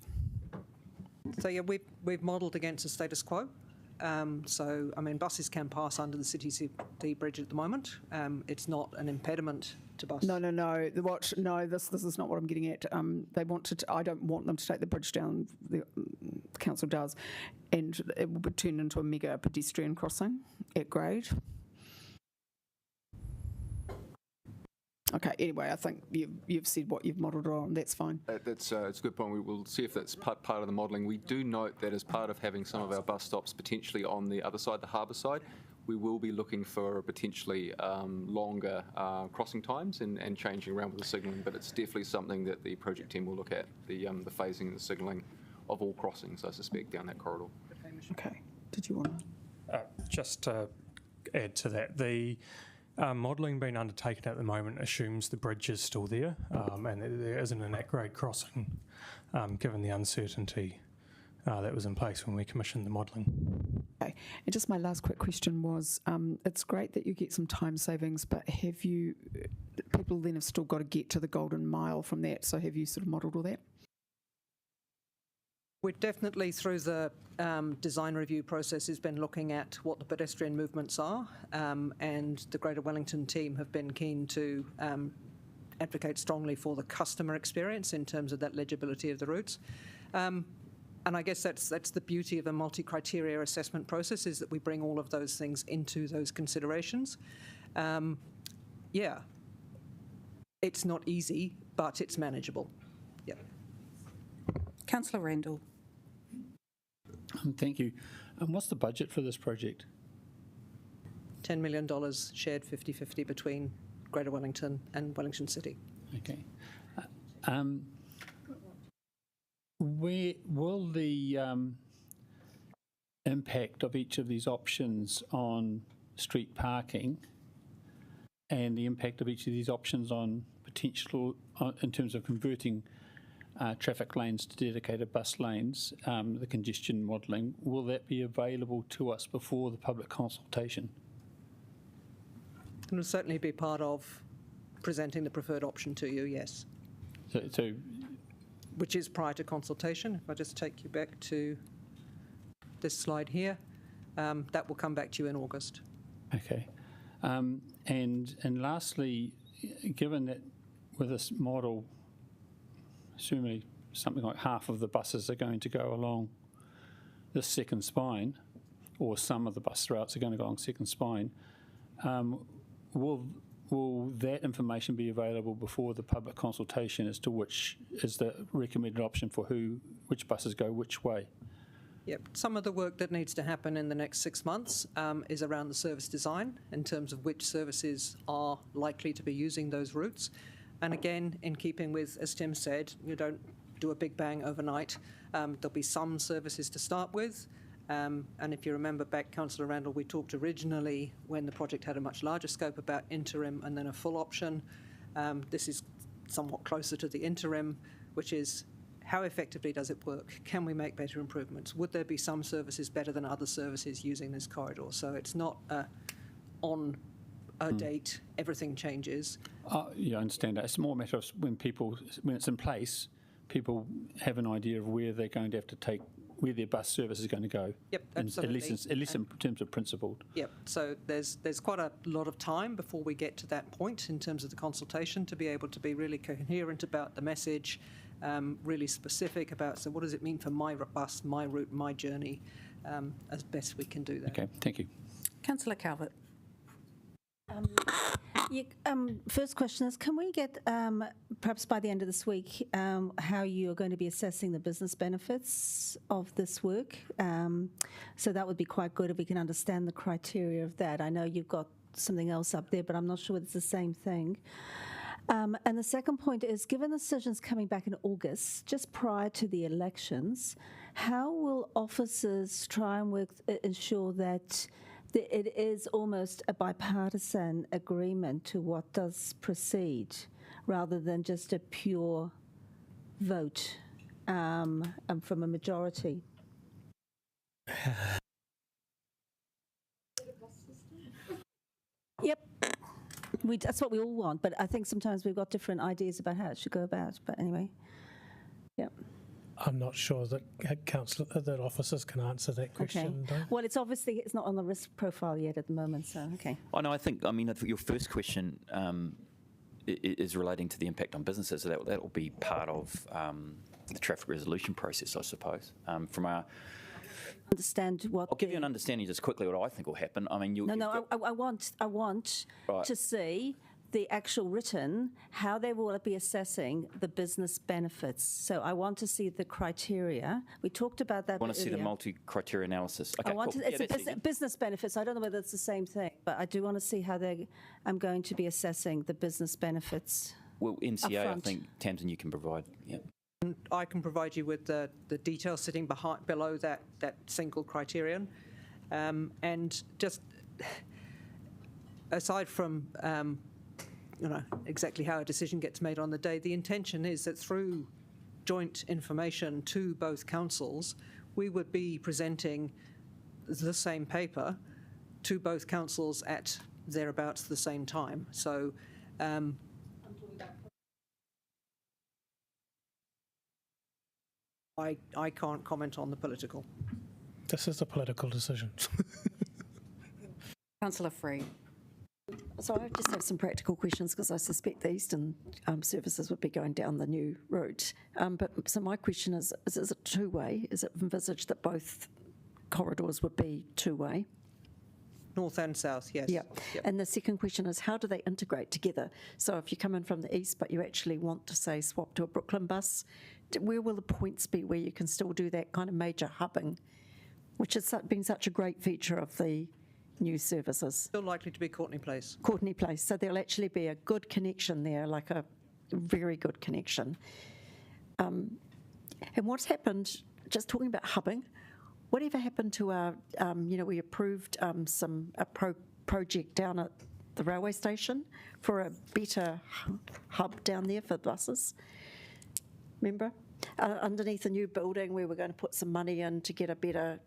So yeah, we've modelled against the status quo. So I mean, buses can pass under the City to Sea Bridge at the moment. It's not an impediment to bus. No. This is not what I'm getting at. They want to. I don't want them to take the bridge down. The council does, and it will be turned into a mega pedestrian crossing at grade. Okay, anyway, I think you've said what you've modelled on. That's fine. It's a good point. We will see if that's part of the modelling. We do note that as part of having some of our bus stops potentially on the other side, the harbour side, we will be looking for potentially longer crossing times and changing around with the signalling, but it's definitely something that the project team will look at, the phasing and the signalling of all crossings, I suspect, down that corridor. Okay. Did you want to? Just to add to that, the modelling being undertaken at the moment assumes the bridge is still there and there isn't an at-grade crossing, given the uncertainty that was in place when we commissioned the modelling. Okay. And just my last quick question was, it's great that you get some time savings, but people then have still got to get to the Golden Mile from that, so have you sort of modelled all that? We're definitely, through the design review process, has been looking at what the pedestrian movements are, and the Greater Wellington team have been keen to advocate strongly for the customer experience in terms of that legibility of the routes. And I guess that's the beauty of a multi-criteria assessment process, is that we bring all of those things into those considerations. Yeah, it's not easy, but it's manageable. Yeah. Councillor Randall. Thank you. What's the budget for this project? $10 million shared 50-50 between Greater Wellington and Wellington City. Okay. Where will the impact of each of these options on street parking and the impact of each of these options on potential, in terms of converting traffic lanes to dedicated bus lanes, the congestion modelling, will that be available to us before the public consultation? It will certainly be part of presenting the preferred option to you, yes. So which is prior to consultation. If I just take you back to this slide here, that will come back to you in August. Okay. And lastly, given that with this model, assuming something like half of the buses are going to go along the second spine, or some of the bus routes are going to go along second spine, will that information be available before the public consultation as to which is the recommended option for which buses go which way? Yep. Some of the work that needs to happen in the next 6 months is around the service design, in terms of which services are likely to be using those routes. And again, in keeping with, as Tim said, you don't do a big bang overnight. There'll be some services to start with. And if you remember back, Councillor Randall, we talked originally when the project had a much larger scope about interim and then a full option. This is somewhat closer to the interim, which is how effectively does it work? Can we make better improvements? Would there be some services better than other services using this corridor? So it's not on a date, everything changes. Yeah, I understand that. It's more a matter of when it's in place, people have an idea of where they're going to have to take, where their bus service is going to go. Yep, absolutely. At least in terms of principled. Yep, so there's quite a lot of time before we get to that point in terms of the consultation to be able to be really coherent about the message, really specific about, so what does it mean for my bus, my route, my journey, as best we can do that. Okay, thank you. Councillor Calvert. First question is, can we get, perhaps by the end of this week, how you're going to be assessing the business benefits of this work? So that would be quite good if we can understand the criteria of that. I know you've got something else up there, but I'm not sure whether it's the same thing. And the second point is, given the decisions coming back in August, just prior to the elections, how will officers try and ensure that it is almost a bipartisan agreement to what does proceed, rather than just a pure vote from a majority? Yep. That's what we all want, but I think sometimes we've got different ideas about how it should go about. But anyway, yeah. I'm not sure that that officers can answer that question. Okay. Well, it's not on the risk profile yet at the moment, so okay. Oh, no, I think your first question is relating to the impact on businesses, so that will be part of the traffic resolution process, I suppose. From our understand what. I'll give you an understanding just quickly what I think will happen. I mean, I want right. to see the actual written, how they will be assessing the business benefits. So I want to see the criteria. We talked about that. I want to see the earlier. multi-criteria analysis. Okay, I want cool. to, it's business benefits. I don't know whether it's the same thing, but I do want to see how I'm going to be assessing the business benefits. Well, NCA, I upfront. think, Tamsin, you can provide. Yeah. And I can provide you with the details sitting below that single criterion. And just aside from exactly how a decision gets made on the day, the intention is that through joint information to both councils, we would be presenting the same paper to both councils at thereabouts the same time. So I can't comment on the political. This is a political decision. Councillor Free. So I just have some practical questions because I suspect the Eastern services would be going down the new route. So my question is it two-way? Is it envisaged that both corridors would be two-way? North and south, yes. Yeah. Yep. And the second question is, how do they integrate together? So if you come in from the east but you actually want to, say, swap to a Brooklyn bus, where will the points be where you can still do that kind of major hubbing, which has been such a great feature of the new services? Still likely to be Courtenay Place. Courtenay Place. So there'll actually be a good connection there, like a very good connection. And what's happened, just talking about hubbing, whatever happened to our, we approved a project down at the railway station for a better hub down there for buses. Remember? Underneath a new building, we were going to put some money in to get a better,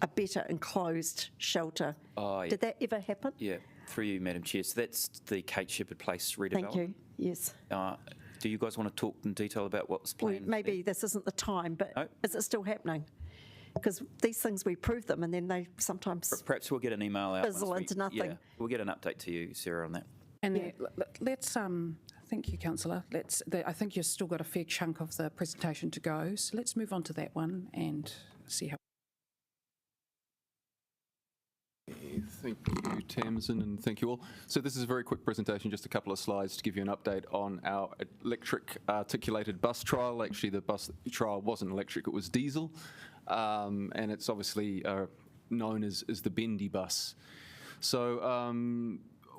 a better enclosed shelter. Oh, yeah. Did that ever happen? Yeah, through you, Madam Chair. So that's the Kate Shepherd Place redevelopment. Thank you. Yes. Do you guys want to talk in detail about what's planned? Well, maybe this isn't the time, but is it still happening? Because these things, we prove them and then they sometimes perhaps we'll get an email out. fizzle into nothing. Yeah, we'll get an update to you, Sarah, on that. And let's, thank you, Councillor. I think you've still got a fair chunk of the presentation to go, so let's move on to that one and see how. Thank you, Tamsin, and thank you all. So this is a very quick presentation, just a couple of slides to give you an update on our electric articulated bus trial. Actually, the bus trial wasn't electric, it was diesel, and it's obviously known as the Bendy bus. So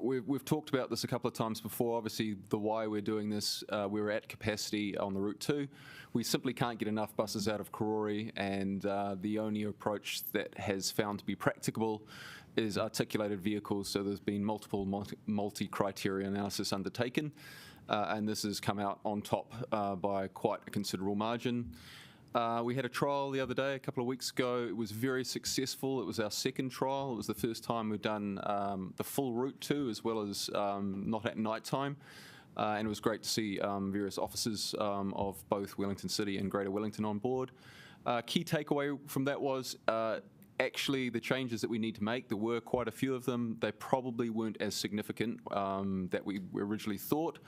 we've talked about this a couple of times before. Obviously, the why we're doing this, we're at capacity on the Route 2. We simply can't get enough buses out of Karori, and the only approach that has found to be practicable is articulated vehicles. So there's been multiple multi-criteria analysis undertaken. and this has come out on top by quite a considerable margin. We had a trial the other day, a couple of weeks ago. It was very successful. It was our second trial. It was the first time we've done the full route too, as well as not at night time. And it was great to see various officers of both Wellington City and Greater Wellington on board. Key takeaway from that was actually the changes that we need to make. There were quite a few of them. They probably weren't as significant that we originally thought.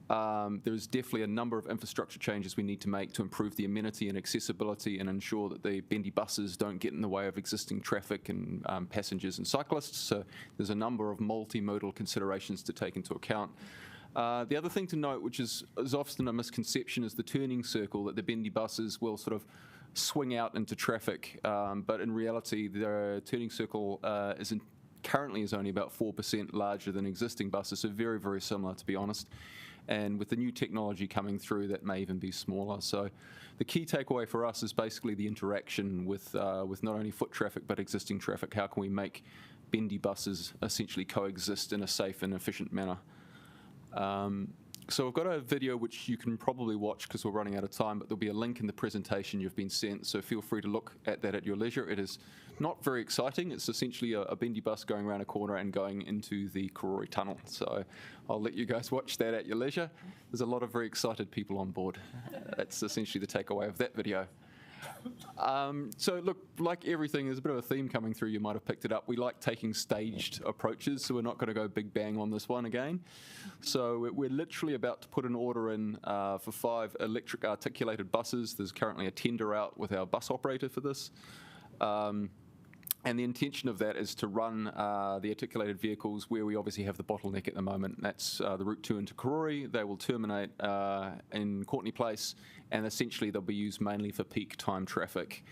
There's definitely a number of infrastructure changes we need to make to improve the amenity and accessibility and ensure that the bendy buses don't get in the way of existing traffic and passengers and cyclists. So there's a number of multimodal considerations to take into account. The other thing to note, which is often a misconception, is the turning circle, that the bendy buses will sort of swing out into traffic, but in reality the turning circle currently is only about 4% larger than existing buses, so very, very similar, to be honest. And with the new technology coming through, that may even be smaller. So the key takeaway for us is basically the interaction with not only foot traffic but existing traffic. How can we make bendy buses essentially coexist in a safe and efficient manner? So I've got a video which you can probably watch because we're running out of time, but there'll be a link in the presentation you've been sent, so feel free to look at that at your leisure. It is not very exciting. It's essentially a bendy bus going around a corner and going into the Karori Tunnel. So I'll let you guys watch that at your leisure. There's a lot of very excited people on board. That's essentially the takeaway of that video. So look, like everything, there's a bit of a theme coming through. You might have picked it up. We like taking staged approaches, so we're not going to go big bang on this one again. So we're literally about to put an order in for 5 electric articulated buses. There's currently a tender out with our bus operator for this. And the intention of that is to run the articulated vehicles where we obviously have the bottleneck at the moment. That's the Route 2 into Karori. They will terminate in Courtney Place, and essentially they'll be used mainly for peak time traffic.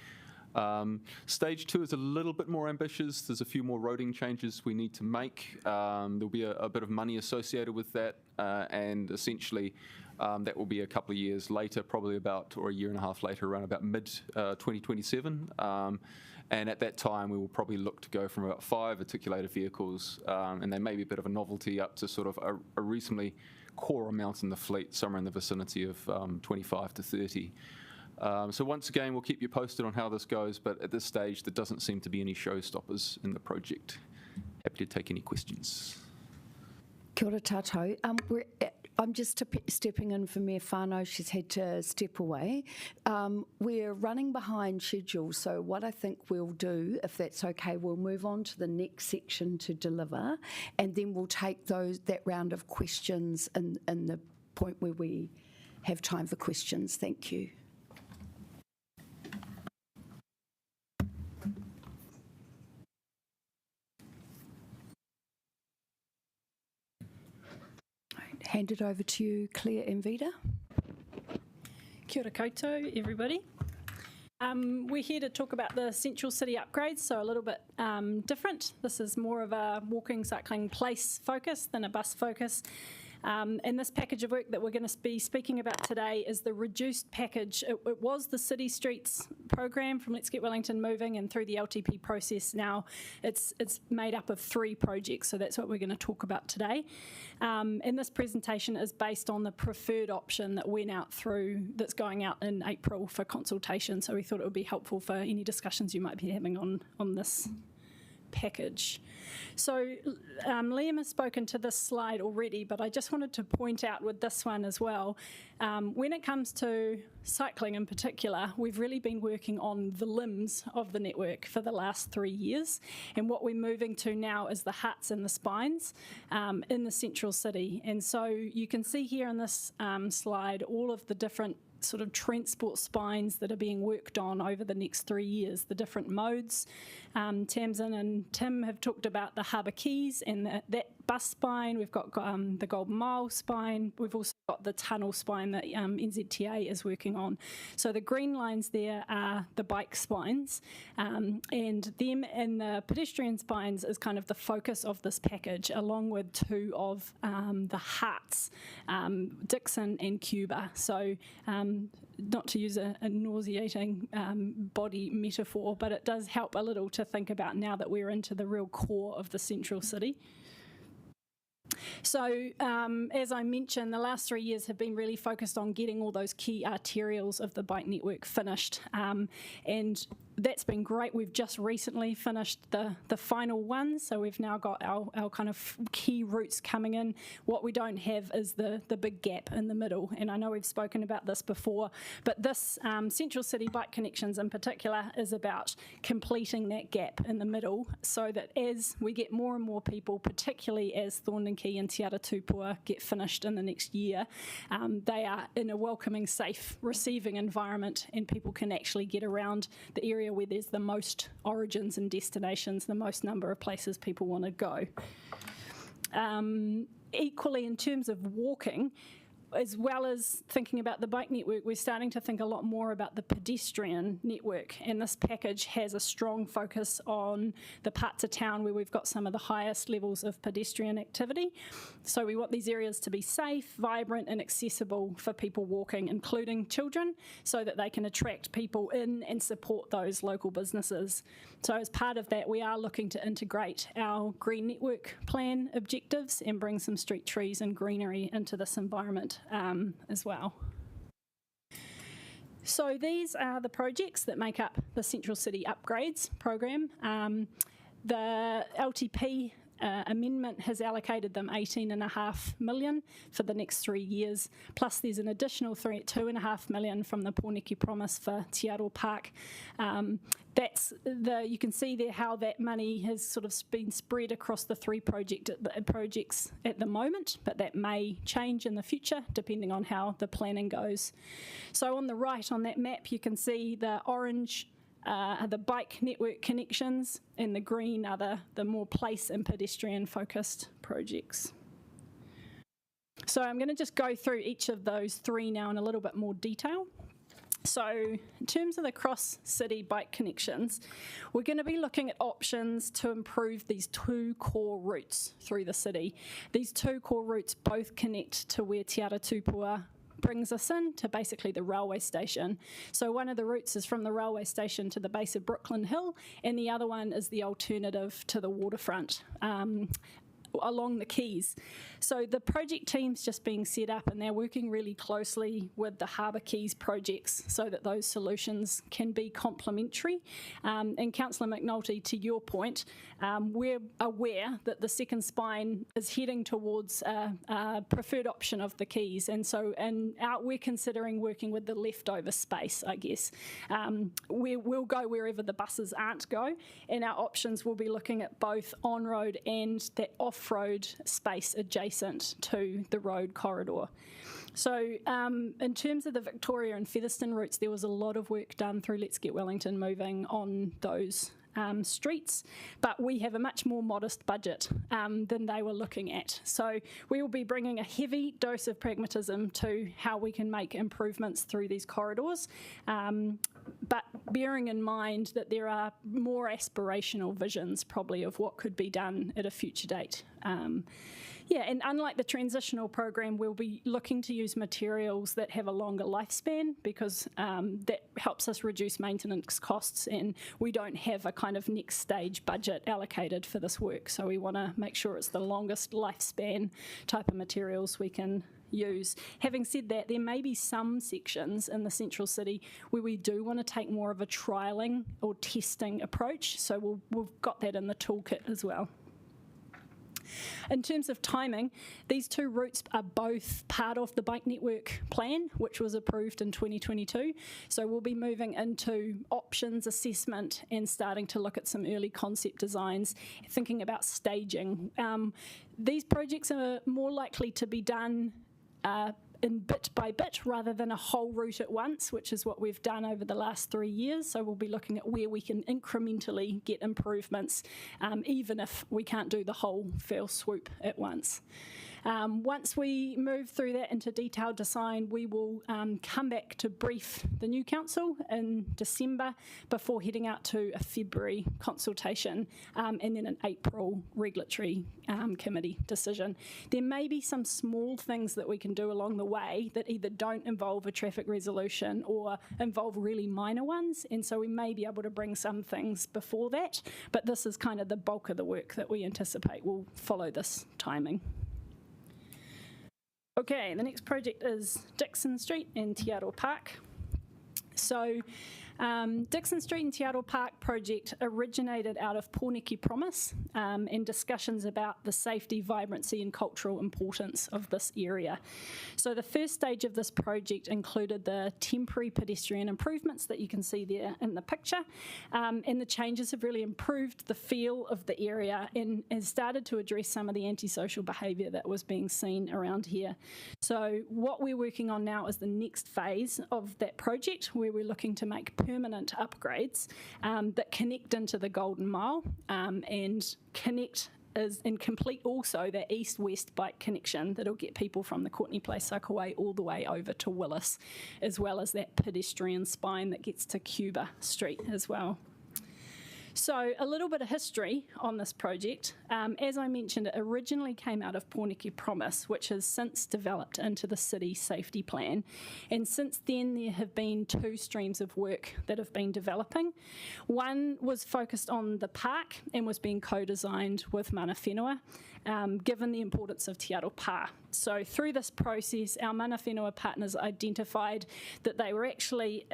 Stage 2 is a little bit more ambitious. There's a few more roading changes we need to make. There'll be a bit of money associated with that, and essentially that will be a couple of years later, probably about, or a year and a half later, around about mid-2027. And at that time, we will probably look to go from about 5 articulated vehicles, and they may be a bit of a novelty, up to sort of a reasonably core amount in the fleet, somewhere in the vicinity of 25 to 30. So once again, we'll keep you posted on how this goes, but at this stage, there doesn't seem to be any showstoppers in the project. Happy to take any questions. Kia ora tātou. I'm just stepping in for Mayor Whānau. She's had to step away. We're running behind schedule, so what I think we'll do, if that's okay, we'll move on to the next section to deliver, and then we'll take that round of questions in the point where we have time for questions. Thank you. Hand it over to you, Claire and Vida. Kia ora koutou, everybody. We're here to talk about the Central City upgrades, so a little bit different. This is more of a walking, cycling place focus than a bus focus. And this package of work that we're going to be speaking about today is the reduced package. It was the City Streets program from Let's Get Wellington Moving, and through the LTP process now it's made up of 3 projects, so that's what we're going to talk about today. And this presentation is based on the preferred option that went out through, that's going out in April for consultation, so we thought it would be helpful for any discussions you might be having on this package. So Liam has spoken to this slide already, but I just wanted to point out with this one as well, when it comes to cycling in particular, we've really been working on the limbs of the network for the last 3 years, and what we're moving to now is the huts and the spines in the central city. And so you can see here in this slide all of the different sort of transport spines that are being worked on over the next 3 years, the different modes. Tamsin and Tim have talked about the Harbour Quays and that bus spine. We've got the Golden Mile spine. We've also got the tunnel spine that NZTA is working on. So the green lines there are the bike spines, and them and the pedestrian spines is kind of the focus of this package, along with 2 of the huts, Dixon and Cuba. So not to use a nauseating body metaphor, but it does help a little to think about now that we're into the real core of the central city. So, as I mentioned, the last 3 years have been really focused on getting all those key arterials of the bike network finished, and that's been great. We've just recently finished the final one, so we've now got our kind of key routes coming in. What we don't have is the big gap in the middle, and I know we've spoken about this before, but this Central City Bike Connections in particular is about completing that gap in the middle, so that as we get more and more people, particularly as Thorndon Quay and Te Ara Tupua get finished in the next year, they are in a welcoming, safe, receiving environment, and people can actually get around the area where there's the most origins and destinations, the most number of places people want to go. Equally, in terms of walking, as well as thinking about the bike network, we're starting to think a lot more about the pedestrian network, and this package has a strong focus on the parts of town where we've got some of the highest levels of pedestrian activity. So we want these areas to be safe, vibrant and accessible for people walking, including children, so that they can attract people in and support those local businesses. So as part of that, we are looking to integrate our Green Network Plan objectives and bring some street trees and greenery into this environment as well. So these are the projects that make up the Central City Upgrades program. The LTP amendment has allocated them $18.5 million for the next 3 years, plus there's an additional $2.5 million from the Pōneke Promise for Te Aro Park. You can see there how that money has sort of been spread across the three projects at the moment, but that may change in the future depending on how the planning goes. So on the right on that map, you can see the orange are the bike network connections, and the green are the more place and pedestrian focused projects. So I'm going to just go through each of those three now in a little bit more detail. So in terms of the cross-city bike connections, we're going to be looking at options to improve these two core routes through the city. These two core routes both connect to where Te Ara Tupua brings us in to basically the railway station. So one of the routes is from the railway station to the base of Brooklyn Hill, and the other one is the alternative to the waterfront along the quays. So the project team's just being set up, and they're working really closely with the Harbour Quays projects so that those solutions can be complementary. And Councillor McNulty, to your point, we're aware that the second spine is heading towards a preferred option of the quays, and so we're considering working with the leftover space, I guess. We'll go wherever the buses aren't go, and our options will be looking at both on-road and that off-road space adjacent to the road corridor. So in terms of the Victoria and Featherston routes, there was a lot of work done through Let's Get Wellington Moving on those streets, but we have a much more modest budget than they were looking at. So we will be bringing a heavy dose of pragmatism to how we can make improvements through these corridors, but bearing in mind that there are more aspirational visions probably of what could be done at a future date. And unlike the transitional program, we'll be looking to use materials that have a longer lifespan, because that helps us reduce maintenance costs, and we don't have a kind of next stage budget allocated for this work. So we want to make sure it's the longest lifespan type of materials we can use. Having said that, there may be some sections in the central city where we do want to take more of a trialling or testing approach. So we've got that in the toolkit as well. In terms of timing, these two routes are both part of the Bike Network Plan, which was approved in 2022. So we'll be moving into options assessment and starting to look at some early concept designs, thinking about staging. These projects are more likely to be done in bit by bit rather than a whole route at once, which is what we've done over the last 3 years. So we'll be looking at where we can incrementally get improvements, even if we can't do the whole fell swoop at once. Once we move through that into detailed design, we will come back to brief the new council in December before heading out to a February consultation and then an April regulatory committee decision. There may be some small things that we can do along the way that either don't involve a traffic resolution or involve really minor ones, and so we may be able to bring some things before that, but this is kind of the bulk of the work that we anticipate will follow this timing. Okay, the next project is Dixon Street in Te Aro Park. So Dixon Street and Te Aro Park project originated out of Pōneke Promise and discussions about the safety, vibrancy and cultural importance of this area. So the first stage of this project included the temporary pedestrian improvements that you can see there in the picture, and the changes have really improved the feel of the area and has started to address some of the antisocial behaviour that was being seen around here. So what we're working on now is the next phase of that project, where we're looking to make permanent upgrades that connect into the Golden Mile and complete also the east-west bike connection that'll get people from the Courtney Place Cycleway all the way over to Willis, as well as that pedestrian spine that gets to Cuba Street as well. So a little bit of history on this project. As I mentioned, it originally came out of Pōneke Promise, which has since developed into the city safety plan. And since then, there have been two streams of work that have been developing. One was focused on the park and was being co-designed with Mana Whenua, given the importance of Te Aro Pā. So through this process, our Mana Whenua partners identified that they were actually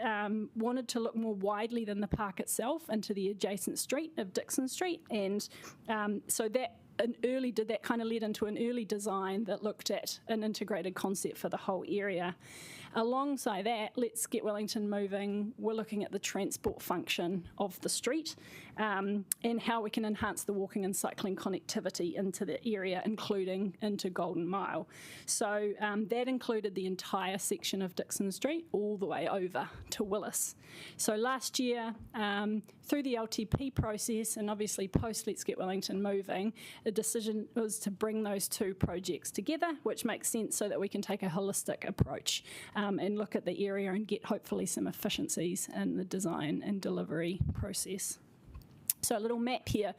wanted to look more widely than the park itself into the adjacent street of Dixon Street, and so that kind of led into an early design that looked at an integrated concept for the whole area. Alongside that, Let's Get Wellington Moving, we're looking at the transport function of the street and how we can enhance the walking and cycling connectivity into the area, including into Golden Mile. So that included the entire section of Dixon Street all the way over to Willis. So last year, through the LTP process and obviously post Let's Get Wellington Moving, the decision was to bring those two projects together, which makes sense so that we can take a holistic approach and look at the area and get hopefully some efficiencies in the design and delivery process. So a little map here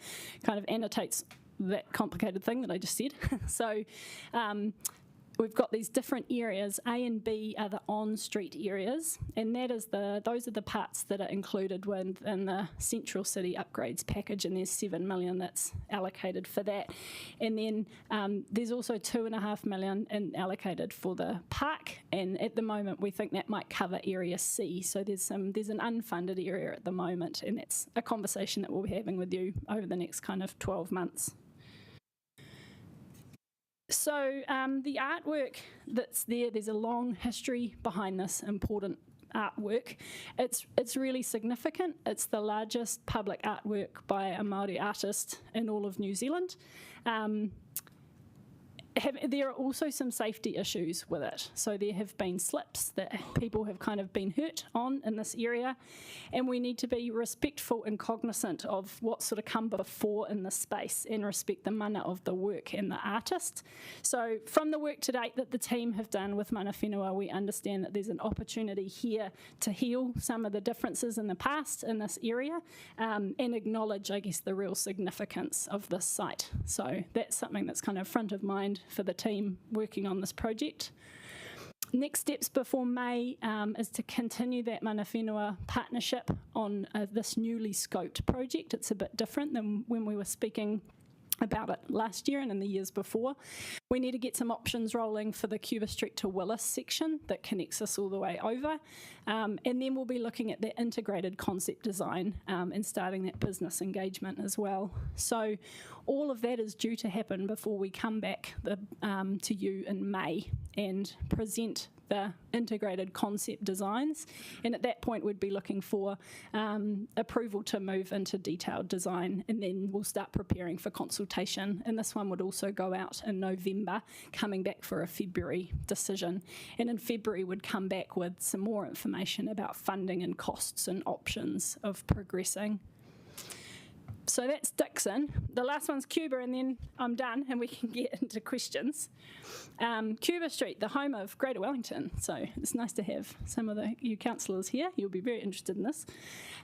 kind of annotates that complicated thing that I just said. So we've got these different areas. A and B are the on-street areas, and those are the parts that are included within the Central City Upgrades package, and there's 7 million that's allocated for that. And then there's also 2.5 million allocated for the park, and at the moment we think that might cover Area C. So there's an unfunded area at the moment, and that's a conversation that we'll be having with you over the next kind of 12 months. So the artwork that's there's a long history behind this important artwork. It's really significant. It's the largest public artwork by a Māori artist in all of New Zealand. There are also some safety issues with it. So there have been slips that people have kind of been hurt on in this area, and we need to be respectful and cognizant of what's sort of come before in this space and respect the mana of the work and the artist. So from the work to date that the team have done with Mana Whenua, we understand that there's an opportunity here to heal some of the differences in the past in this area and acknowledge, I guess, the real significance of this site. So that's something that's kind of front of mind for the team working on this project. Next steps before May is to continue that Mana Whenua partnership on this newly scoped project. It's a bit different than when we were speaking about it last year and in the years before. We need to get some options rolling for the Cuba Street to Willis section that connects us all the way over. And then we'll be looking at the integrated concept design and starting that business engagement as well. So all of that is due to happen before we come back to you in May and present the integrated concept designs, and at that point we'd be looking for approval to move into detailed design, and then we'll start preparing for consultation, and this one would also go out in November, coming back for a February decision, and in February would come back with some more information about funding and costs and options of progressing. So that's Dixon. The last one's Cuba, and then I'm done and we can get into questions. Cuba Street, the home of Greater Wellington. So it's nice to have some of you councillors here. You'll be very interested in this.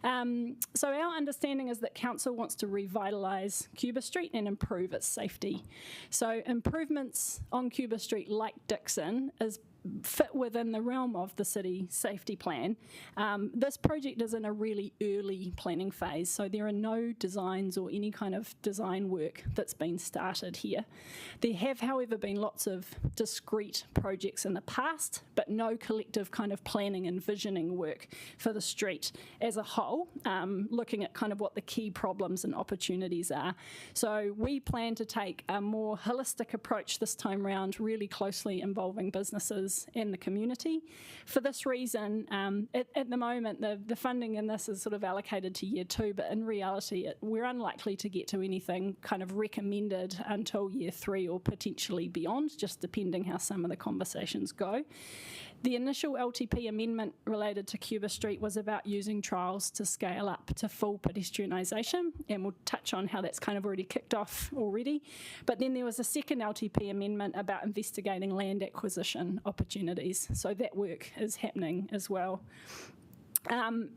So our understanding is that council wants to revitalise Cuba Street and improve its safety. So improvements on Cuba Street, like Dixon, is fit within the realm of the city safety plan. This project is in a really early planning phase, so there are no designs or any kind of design work that's been started here. There have, however, been lots of discrete projects in the past, but no collective kind of planning and visioning work for the street as a whole, looking at kind of what the key problems and opportunities are. So we plan to take a more holistic approach this time round, really closely involving businesses and the community. For this reason, at the moment, the funding in this is sort of allocated to year 2, but in reality, we're unlikely to get to anything kind of recommended until year 3 or potentially beyond, just depending how some of the conversations go. The initial LTP amendment related to Cuba Street was about using trials to scale up to full pedestrianisation, and we'll touch on how that's kind of already kicked off already. But then there was a second LTP amendment about investigating land acquisition opportunities, so that work is happening as well.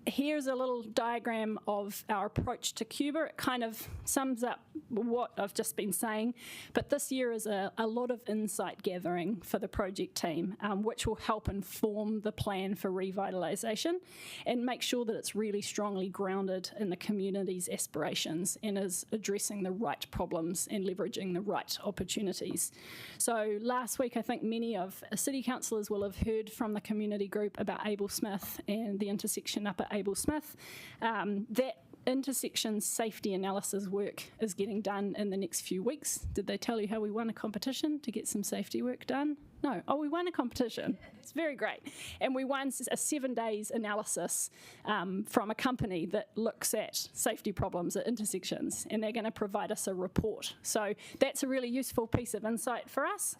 Here's a little diagram of our approach to Cuba. It kind of sums up what I've just been saying, but this year is a lot of insight gathering for the project team, which will help inform the plan for revitalisation and make sure that it's really strongly grounded in the community's aspirations and is addressing the right problems and leveraging the right opportunities. So last week, I think many of city councillors will have heard from the community group about Abel Smith and the intersection up at Abel Smith. That intersection safety analysis work is getting done in the next few weeks. Did they tell you how we won a competition to get some safety work done? No. Oh, we won a competition. It's very great. And we won a 7 days analysis from a company that looks at safety problems at intersections, and they're going to provide us a report. So that's a really useful piece of insight for us.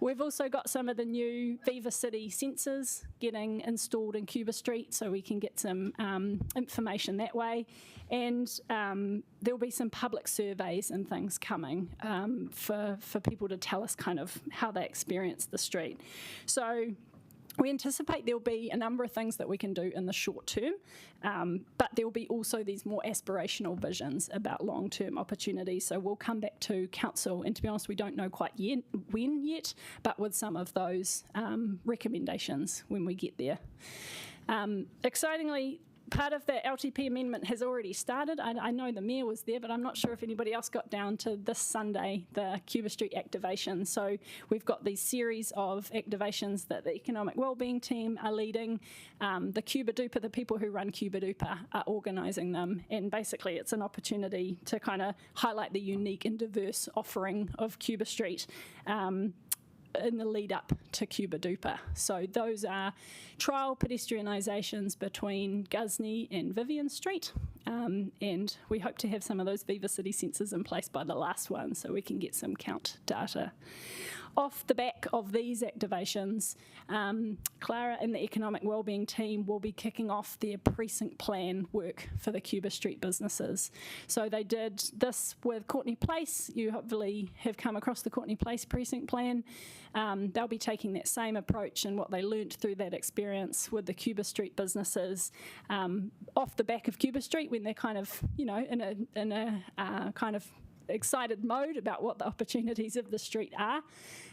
We've also got some of the new Viva City sensors getting installed in Cuba Street, so we can get some information that way. And there'll be some public surveys and things coming for people to tell us kind of how they experience the street. So we anticipate there'll be a number of things that we can do in the short term, but there'll be also these more aspirational visions about long-term opportunities. So we'll come back to council, and to be honest, we don't know quite yet when yet, but with some of those recommendations when we get there. Excitingly, part of the LTP amendment has already started. I know the Mayor was there, but I'm not sure if anybody else got down to this Sunday, the Cuba Street activation. So we've got these series of activations that the Economic Wellbeing team are leading. The Cuba Duper, the people who run Cuba Duper, are organising them. And basically it's an opportunity to kind of highlight the unique and diverse offering of Cuba Street in the lead up to Cuba Duper. So those are trial pedestrianisations between Gusney and Vivian Street, and we hope to have some of those Viva City sensors in place by the last one so we can get some count data. Off the back of these activations, Clara and the Economic Wellbeing team will be kicking off their precinct plan work for the Cuba Street businesses. So they did this with Courtney Place. You hopefully have come across the Courtney Place precinct plan. They'll be taking that same approach and what they learnt through that experience with the Cuba Street businesses off the back of Cuba Street when they're kind of, you know, in a kind of excited mode about what the opportunities of the street are,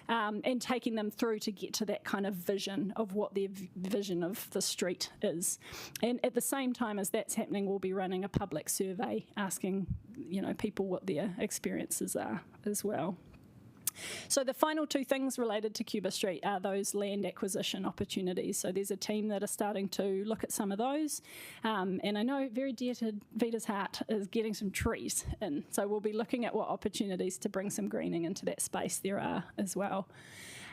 and taking them through to get to that kind of vision of what their vision of the street is. And at the same time as that's happening, we'll be running a public survey asking, you know, people what their experiences are as well. So the final two things related to Cuba Street are those land acquisition opportunities. So there's a team that are starting to look at some of those. And I know very dear to Vita's heart is getting some trees in. So we'll be looking at what opportunities to bring some greening into that space there are as well.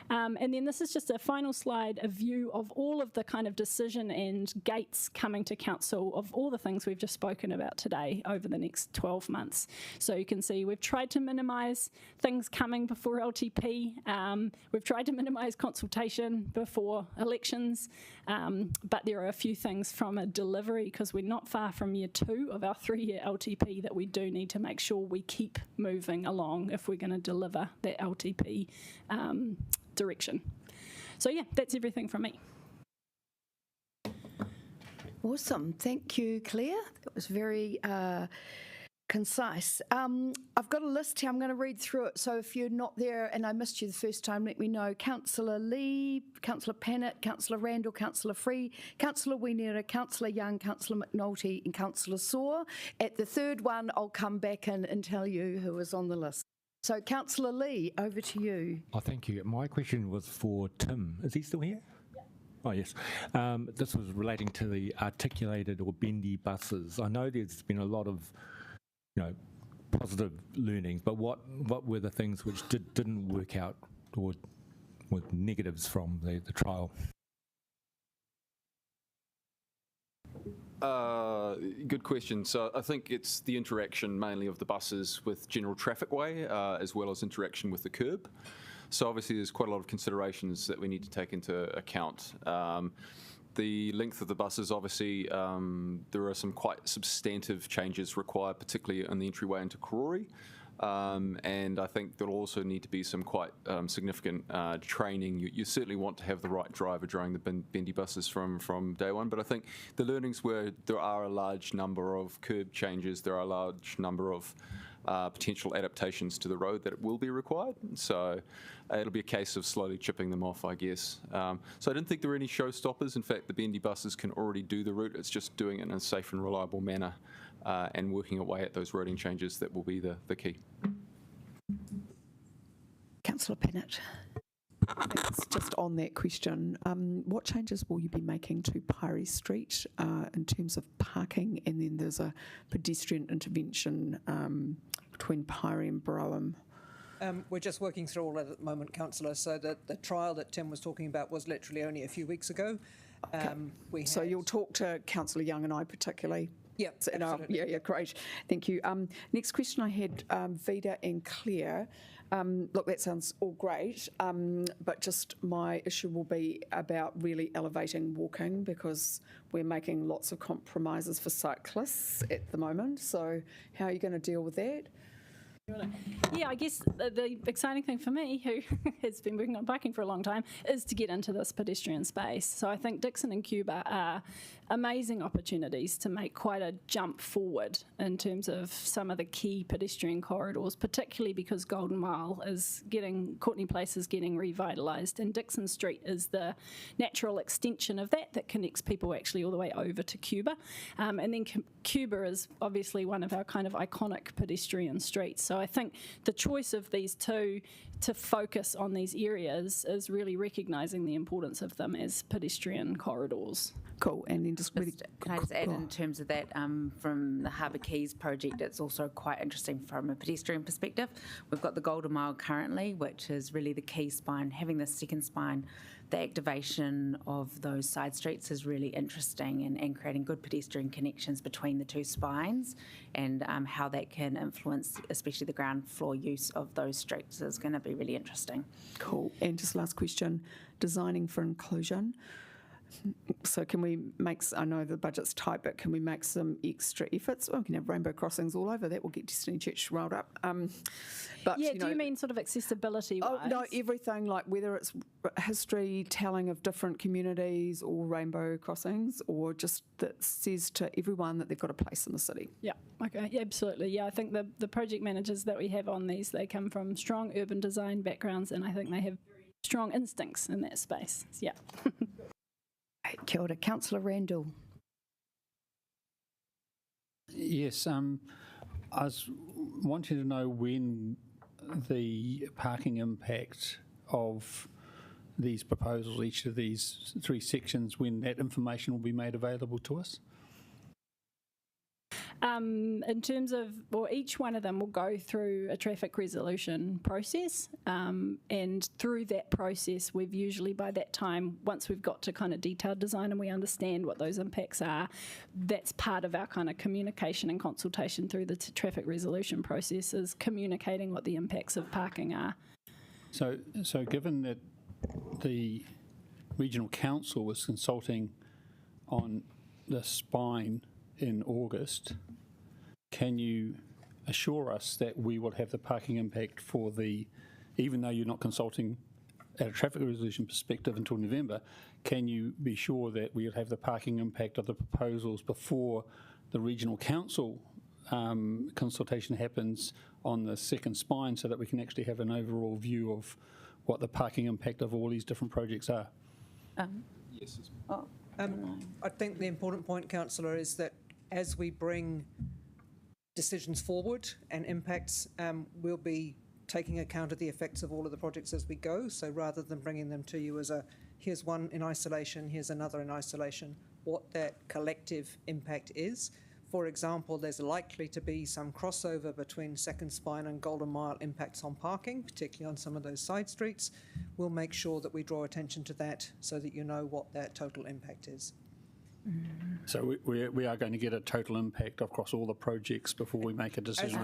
And then this is just a final slide, a view of all of the kind of decision and gates coming to council of all the things we've just spoken about today over the next 12 months. So you can see we've tried to minimise things coming before LTP. We've tried to minimise consultation before elections, but there are a few things from a delivery, because we're not far from year 2 of our 3-year LTP, that we do need to make sure we keep moving along if we're going to deliver that LTP direction. So yeah, that's everything from me. Awesome. Thank you, Claire. That was very concise. I've got a list here. I'm going to read through it. So if you're not there and I missed you the first time, let me know. Councillor Lee, Councillor Pennant, Councillor Randall, Councillor Free, Councillor Wienera, Councillor Young, Councillor McNulty and Councillor Saw. At the third one, I'll come back in and tell you who is on the list. So Councillor Lee, over to you. Oh, thank you. My question was for Tim. Is he still here? Oh, yes. This was relating to the articulated or bendy buses. I know there's been a lot of, positive learnings, but what were the things which didn't work out or were negatives from the trial? Good question. So I think it's the interaction mainly of the buses with general trafficway, as well as interaction with the curb. So obviously there's quite a lot of considerations that we need to take into account. The length of the buses, obviously, there are some quite substantive changes required, particularly on the entryway into Karori. And I think there'll also need to be some quite significant training. You certainly want to have the right driver driving the bendy buses from day one, but I think the learnings were there are a large number of curb changes, there are a large number of potential adaptations to the road that will be required. So it'll be a case of slowly chipping them off, I guess. So I didn't think there were any showstoppers. In fact, the bendy buses can already do the route. It's just doing it in a safe and reliable manner and working away at those roading changes that will be the key. Councillor Pennant. Thanks. Just on that question, what changes will you be making to Pyrie Street in terms of parking? And then there's a pedestrian intervention between Pyrie and Broome. We're just working through all that at the moment, Councillor. So the trial that Tim was talking about was literally only a few weeks ago. So you'll talk to Councillor Young and I particularly? Yep, absolutely. Yeah, great. Thank you. Next question I had, Vida and Claire. Look, that sounds all great, but just my issue will be about really elevating walking because we're making lots of compromises for cyclists at the moment. So how are you going to deal with that? Yeah, I guess the exciting thing for me, who has been working on biking for a long time, is to get into this pedestrian space. So I think Dixon and Cuba are amazing opportunities to make quite a jump forward in terms of some of the key pedestrian corridors, particularly because Golden Mile Courtney Place is getting revitalised, and Dixon Street is the natural extension of that connects people actually all the way over to Cuba. And then Cuba is obviously one of our kind of iconic pedestrian streets. So I think the choice of these two to focus on these areas is really recognising the importance of them as pedestrian corridors. Cool. And then just really... Can I just add in terms of that, from the Harbour Quays project, it's also quite interesting from a pedestrian perspective. We've got the Golden Mile currently, which is really the key spine. Having the second spine, the activation of those side streets is really interesting and creating good pedestrian connections between the two spines, and how that can influence especially the ground floor use of those streets is going to be really interesting. Cool. And just last question, designing for inclusion. So can we make, I know the budget's tight, but can we make some extra efforts? Well, we can have rainbow crossings all over. That will get Destiny Church riled up. But yeah, do you mean sort of accessibility-wise? Oh, no, everything, like whether it's history telling of different communities or rainbow crossings, or just that says to everyone that they've got a place in the city. Yeah, okay, yeah, absolutely. Yeah, I think the project managers that we have on these, they come from strong urban design backgrounds, and I think they have very strong instincts in that space. Yeah. Kia ora. Councillor Randall. Yes, I was wanting to know when the parking impact of these proposals, each of these three sections, when that information will be made available to us? In terms of, well, each one of them will go through a traffic resolution process, and through that process, we've usually by that time, once we've got to kind of detailed design and we understand what those impacts are, that's part of our kind of communication and consultation through the traffic resolution process, is communicating what the impacts of parking are. So given that the Regional Council was consulting on the spine in August, can you assure us that we will have the parking impact for even though you're not consulting at a traffic resolution perspective until November, can you be sure that we'll have the parking impact of the proposals before the Regional Council consultation happens on the second spine so that we can actually have an overall view of what the parking impact of all these different projects are. Yes. I think the important point, Councillor, is that as we bring decisions forward and impacts, we'll be taking account of the effects of all of the projects as we go. So rather than bringing them to you as here's one in isolation, here's another in isolation, what that collective impact is. For example, there's likely to be some crossover between Second Spine and Golden Mile impacts on parking, particularly on some of those side streets. We'll make sure that we draw attention to that so that you know what that total impact is. So we are going to get a total impact across all the projects before we make a decision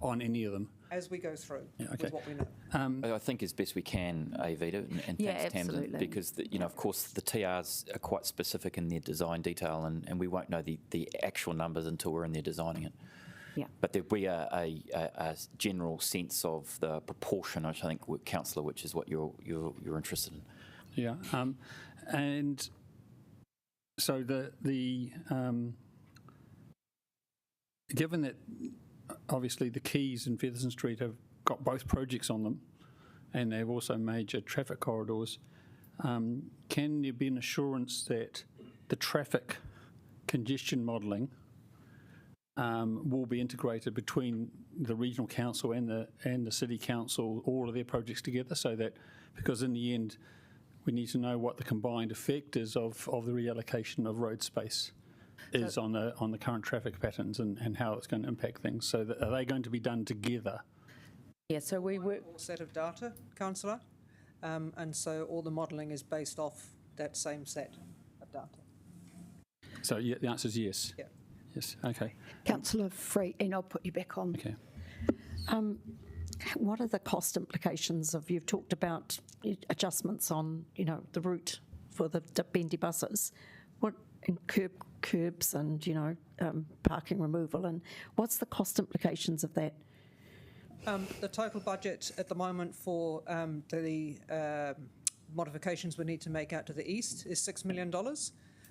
on any of them. As we go through, okay. with what we know. I think as best we can, Avita, and Yeah, thanks, Tamsin, absolutely. because of course the TRs are quite specific in their design detail, and we won't know the actual numbers until we're in there designing it. Yeah. But there'll be a general sense of the proportion, I think, Councillor, which is what you're interested in. Yeah, and so given that obviously the quays in Featherston Street have got both projects on them, and they've also major traffic corridors, can there be an assurance that the traffic congestion modelling will be integrated between the regional council and the city council, all of their projects together, so that, because in the end we need to know what the combined effect is of the reallocation of road space is on the current traffic patterns and how it's going to impact things. So are they going to be done together? Yeah, so we work... Set of data, Councillor, and so all the modelling is based off that same set of data. So yeah, the answer is yes. Yeah. Yes, okay. Councillor Free, and I'll put you back on. Okay. What are the cost implications of, you've talked about adjustments on, the route for the bendy buses, and curbs and, parking removal, and what's the cost implications of that? The total budget at the moment for the modifications we need to make out to the east is $6 million.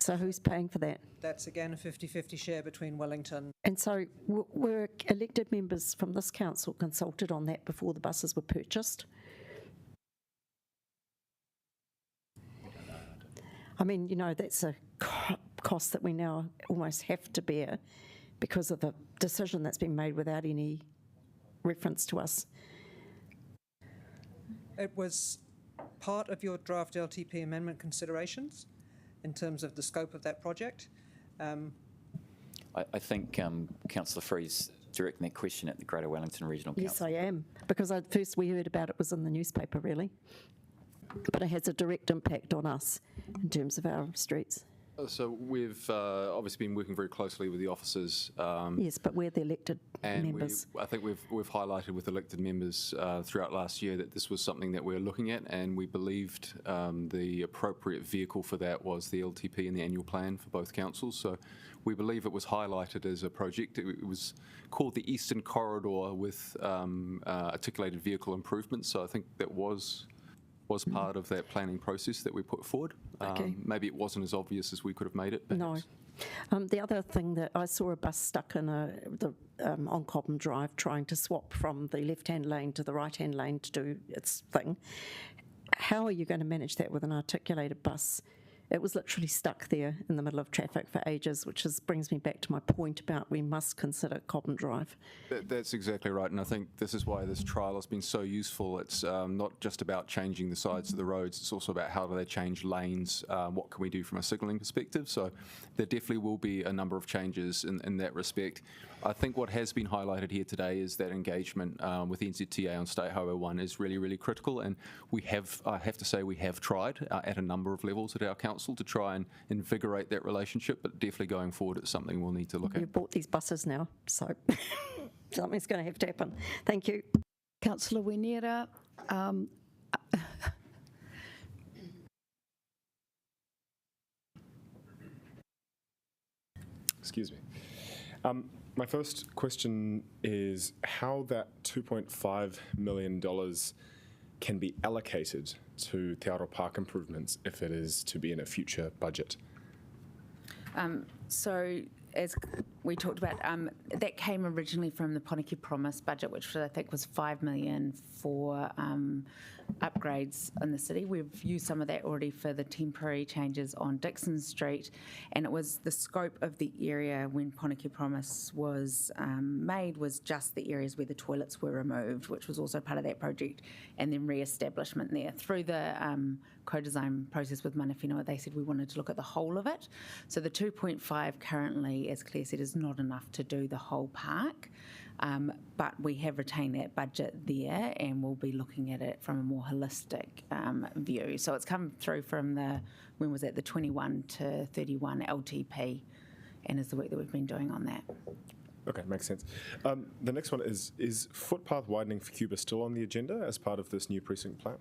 So who's paying for that? That's again a 50-50 share between Wellington. And so were elected members from this council consulted on that before the buses were purchased? I mean, that's a cost that we now almost have to bear because of the decision that's been made without any reference to us. It was part of your draft LTP amendment considerations in terms of the scope of that project. I think Councillor Free's directing that question at the Greater Wellington Regional Yes, Council. I am, because first we heard about it was in the newspaper, really. But it has a direct impact on us in terms of our streets. So we've obviously been working very closely with the officers. Yes, but we're the elected and members. I think we've highlighted with elected members throughout last year that this was something that we're looking at, and we believed the appropriate vehicle for that was the LTP and the annual plan for both councils. So we believe it was highlighted as a project. It was called the Eastern Corridor with articulated vehicle improvements. So I think that was part of that planning process that we put forward. Okay. Maybe it wasn't as obvious as we could have made it. Perhaps. No. The other thing that I saw a bus stuck in on Cobham Drive trying to swap from the left-hand lane to the right-hand lane to do its thing. How are you going to manage that with an articulated bus? It was literally stuck there in the middle of traffic for ages, which brings me back to my point about we must consider Cobham Drive. That's exactly right, and I think this is why this trial has been so useful. It's not just about changing the sides of the roads, it's also about how do they change lanes, what can we do from a signalling perspective. So there definitely will be a number of changes in that respect. I think what has been highlighted here today is that engagement with NZTA on State Highway 1 is really, really critical, and I have to say we have tried at a number of levels at our council to try and invigorate that relationship, but definitely going forward it's something we'll need to look at. We've bought these buses now, so something's going to have to happen. Thank you. Councillor Winera. Excuse me. My first question is how that $2.5 million can be allocated to Te Aro Park improvements if it is to be in a future budget. So as we talked about, that came originally from the Poneke Promise budget, which I think was $5 million for upgrades in the city. We've used some of that already for the temporary changes on Dixon Street, and it was the scope of the area when Poneke Promise was made was just the areas where the toilets were removed, which was also part of that project, and then re-establishment there. Through the co-design process with Mana Whenua, they said we wanted to look at the whole of it. So the 2.5 currently, as Claire said, is not enough to do the whole park. But we have retained that budget there, and we'll be looking at it from a more holistic view. So it's come through from the 21 to 31 LTP, and is the work that we've been doing on that. Okay, makes sense. The next one is footpath widening for Cuba still on the agenda as part of this new precinct plan?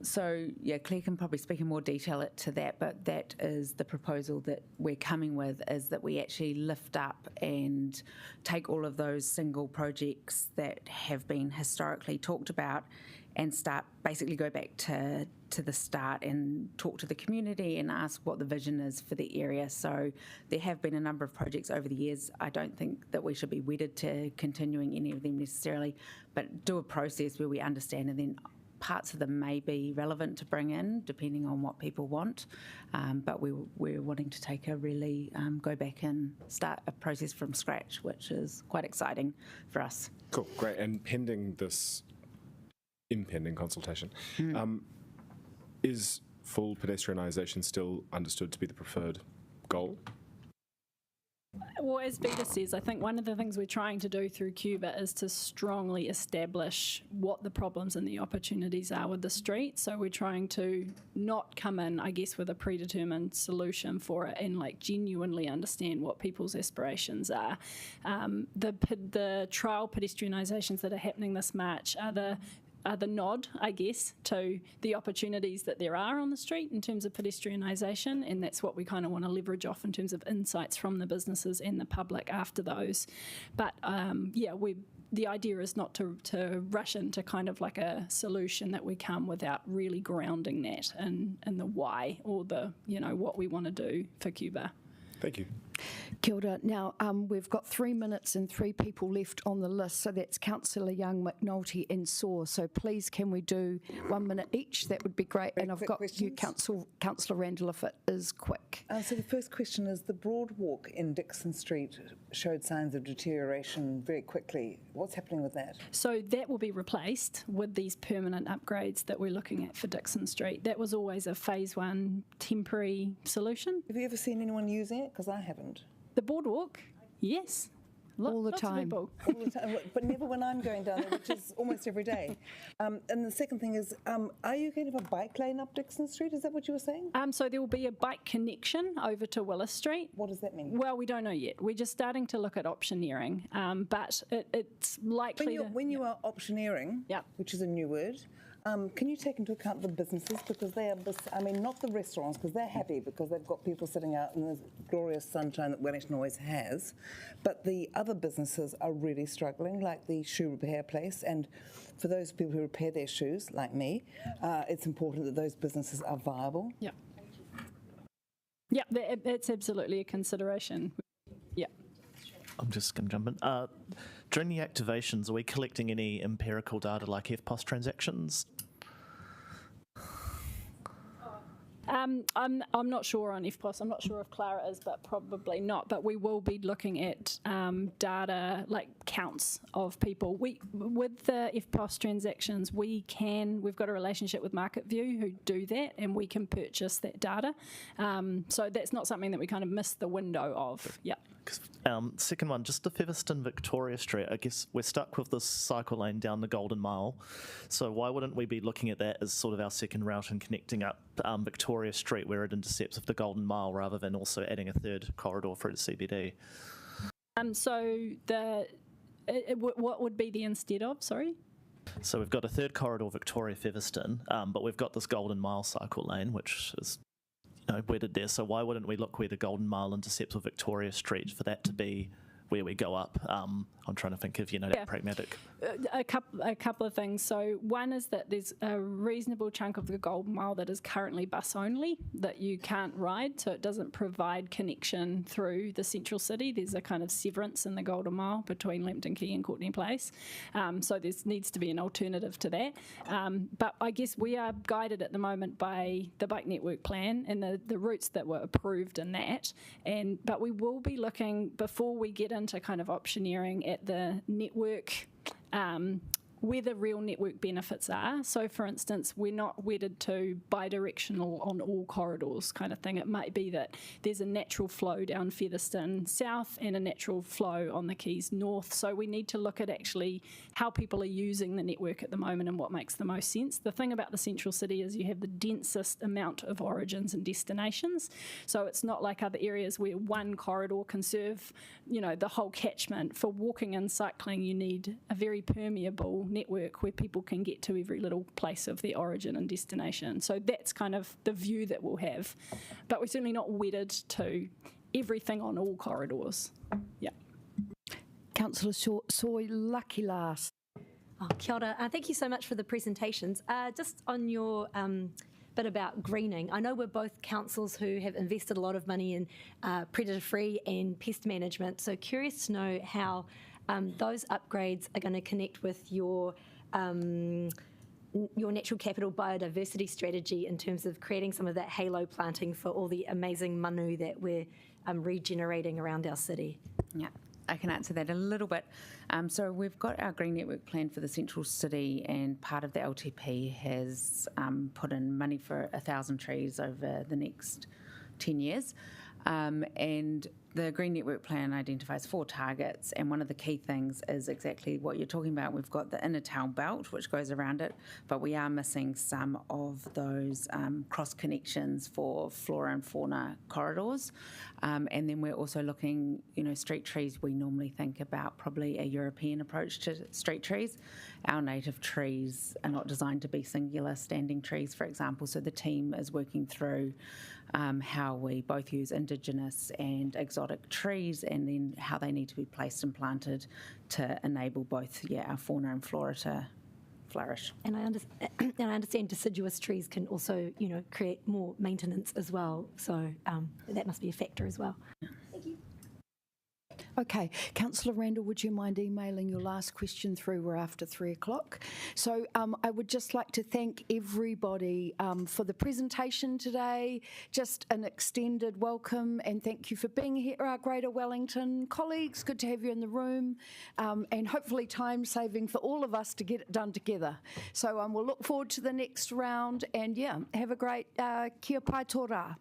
So, yeah, Claire can probably speak in more detail to that, but that is the proposal that we're coming with, is that we actually lift up and take all of those single projects that have been historically talked about and basically go back to the start and talk to the community and ask what the vision is for the area. So there have been a number of projects over the years. I don't think that we should be wedded to continuing any of them necessarily, but do a process where we understand, and then parts of them may be relevant to bring in depending on what people want, but we're wanting to take a really go back and start a process from scratch, which is quite exciting for us. Cool, great. And pending this impending consultation, is full pedestrianisation still understood to be the preferred goal? Well, as Peter says, I think one of the things we're trying to do through Cuba is to strongly establish what the problems and the opportunities are with the street. So we're trying to not come in, I guess, with a predetermined solution for it, and like genuinely understand what people's aspirations are. The trial pedestrianisations that are happening this March are the nod, I guess, to the opportunities that there are on the street in terms of pedestrianisation, and that's what we kind of want to leverage off in terms of insights from the businesses and the public after those. But the idea is not to rush into kind of like a solution that we come without really grounding that in the why, or the, what we want to do for Cuba. Thank you. Kia ora. Now, we've got 3 minutes and 3 people left on the list, so that's Councillor Young, McNulty and Saw. So please, can we do 1 minute each? That would be great. And I've got you, Councillor Randall, if it is quick. So the first question is, the Broadwalk in Dixon Street showed signs of deterioration very quickly. What's happening with that? So that will be replaced with these permanent upgrades that we're looking at for Dixon Street. That was always a phase 1 temporary solution. Have you ever seen anyone using it? Because I haven't. The boardwalk, yes. All the time. All the time, but never when I'm going down there, which is almost every day. And the second thing is, are you going to have a bike lane up Dixon Street? Is that what you were saying? So there will be a bike connection over to Willis Street. What does that mean? Well, we don't know yet. We're just starting to look at optioneering, but it's likely when you are optioneering, which is a new word, can you take into account the businesses, because they are, not the restaurants, because they're happy because they've got people sitting out in the glorious sunshine that Wellington always has, but the other businesses are really struggling, like the shoe repair place, and for those people who repair their shoes, like me, it's important that those businesses are viable. Yeah, that's absolutely a consideration. Yeah. I'm just going to jump in. During the activations, are we collecting any empirical data like FPOS transactions? I'm not sure on FPOS. I'm not sure if Clara is, but probably not. But we will be looking at data, like counts of people. With the FPOS transactions, we've got a relationship with MarketView who do that, and we can purchase that data. So that's not something that we kind of missed the window of. Yeah. Second one, just the Featherston Victoria Street. I guess we're stuck with this cycle lane down the Golden Mile. So why wouldn't we be looking at that as sort of our second route and connecting up Victoria Street where it intercepts with the Golden Mile, rather than also adding a third corridor through the CBD? What would be the instead of, sorry? So we've got a third corridor, Victoria Featherston, but we've got this Golden Mile cycle lane, which is wedded there. So why wouldn't we look where the Golden Mile intercepts with Victoria Street for that to be where we go up? I'm trying to think of, that pragmatic. A couple of things. So one is that there's a reasonable chunk of the Golden Mile that is currently bus only that you can't ride, so it doesn't provide connection through the central city. There's a kind of severance in the Golden Mile between Lambton Quay and Courtenay Place, so there needs to be an alternative to that. But I guess we are guided at the moment by the Bike Network Plan and the routes that were approved in that. But we will be looking, before we get into kind of optioneering, at the network, where the real network benefits are. So, for instance, we're not wedded to bi-directional on all corridors kind of thing. It might be that there's a natural flow down Featherston South and a natural flow on the Quays North. So we need to look at actually how people are using the network at the moment and what makes the most sense. The thing about the central city is you have the densest amount of origins and destinations. So it's not like other areas where one corridor can serve, the whole catchment. For walking and cycling, you need a very permeable network where people can get to every little place of their origin and destination. So that's kind of the view that we'll have. But we're certainly not wedded to everything on all corridors. Yeah. Councillor Soy, lucky last. Oh, kia ora. Thank you so much for the presentations. Just on your bit about greening, I know we're both councils who have invested a lot of money in predator-free and pest management, so curious to know how those upgrades are going to connect with your natural capital biodiversity strategy in terms of creating some of that halo planting for all the amazing manu that we're regenerating around our city. Yeah, I can answer that a little bit. So we've got our Green Network plan for the central city, and part of the LTP has put in money for 1,000 trees over the next 10 years. And the Green Network Plan identifies 4 targets, and one of the key things is exactly what you're talking about. We've got the inner town belt, which goes around it, but we are missing some of those cross connections for flora and fauna corridors. And then we're also looking, street trees, we normally think about probably a European approach to street trees. Our native trees are not designed to be singular standing trees, for example, so the team is working through how we both use Indigenous and exotic trees, and then how they need to be placed and planted to enable both, our fauna and flora to flourish. And I understand deciduous trees can also, create more maintenance as well, so that must be a factor as well. Thank you. Okay, Councillor Randall, would you mind emailing your last question through? We're after 3 o'clock. So I would just like to thank everybody for the presentation today. Just an extended welcome and thank you for being here, our Greater Wellington colleagues. Good to have you in the room, and hopefully time saving for all of us to get it done together. So we'll look forward to the next round, and have a great kia pai tō rā.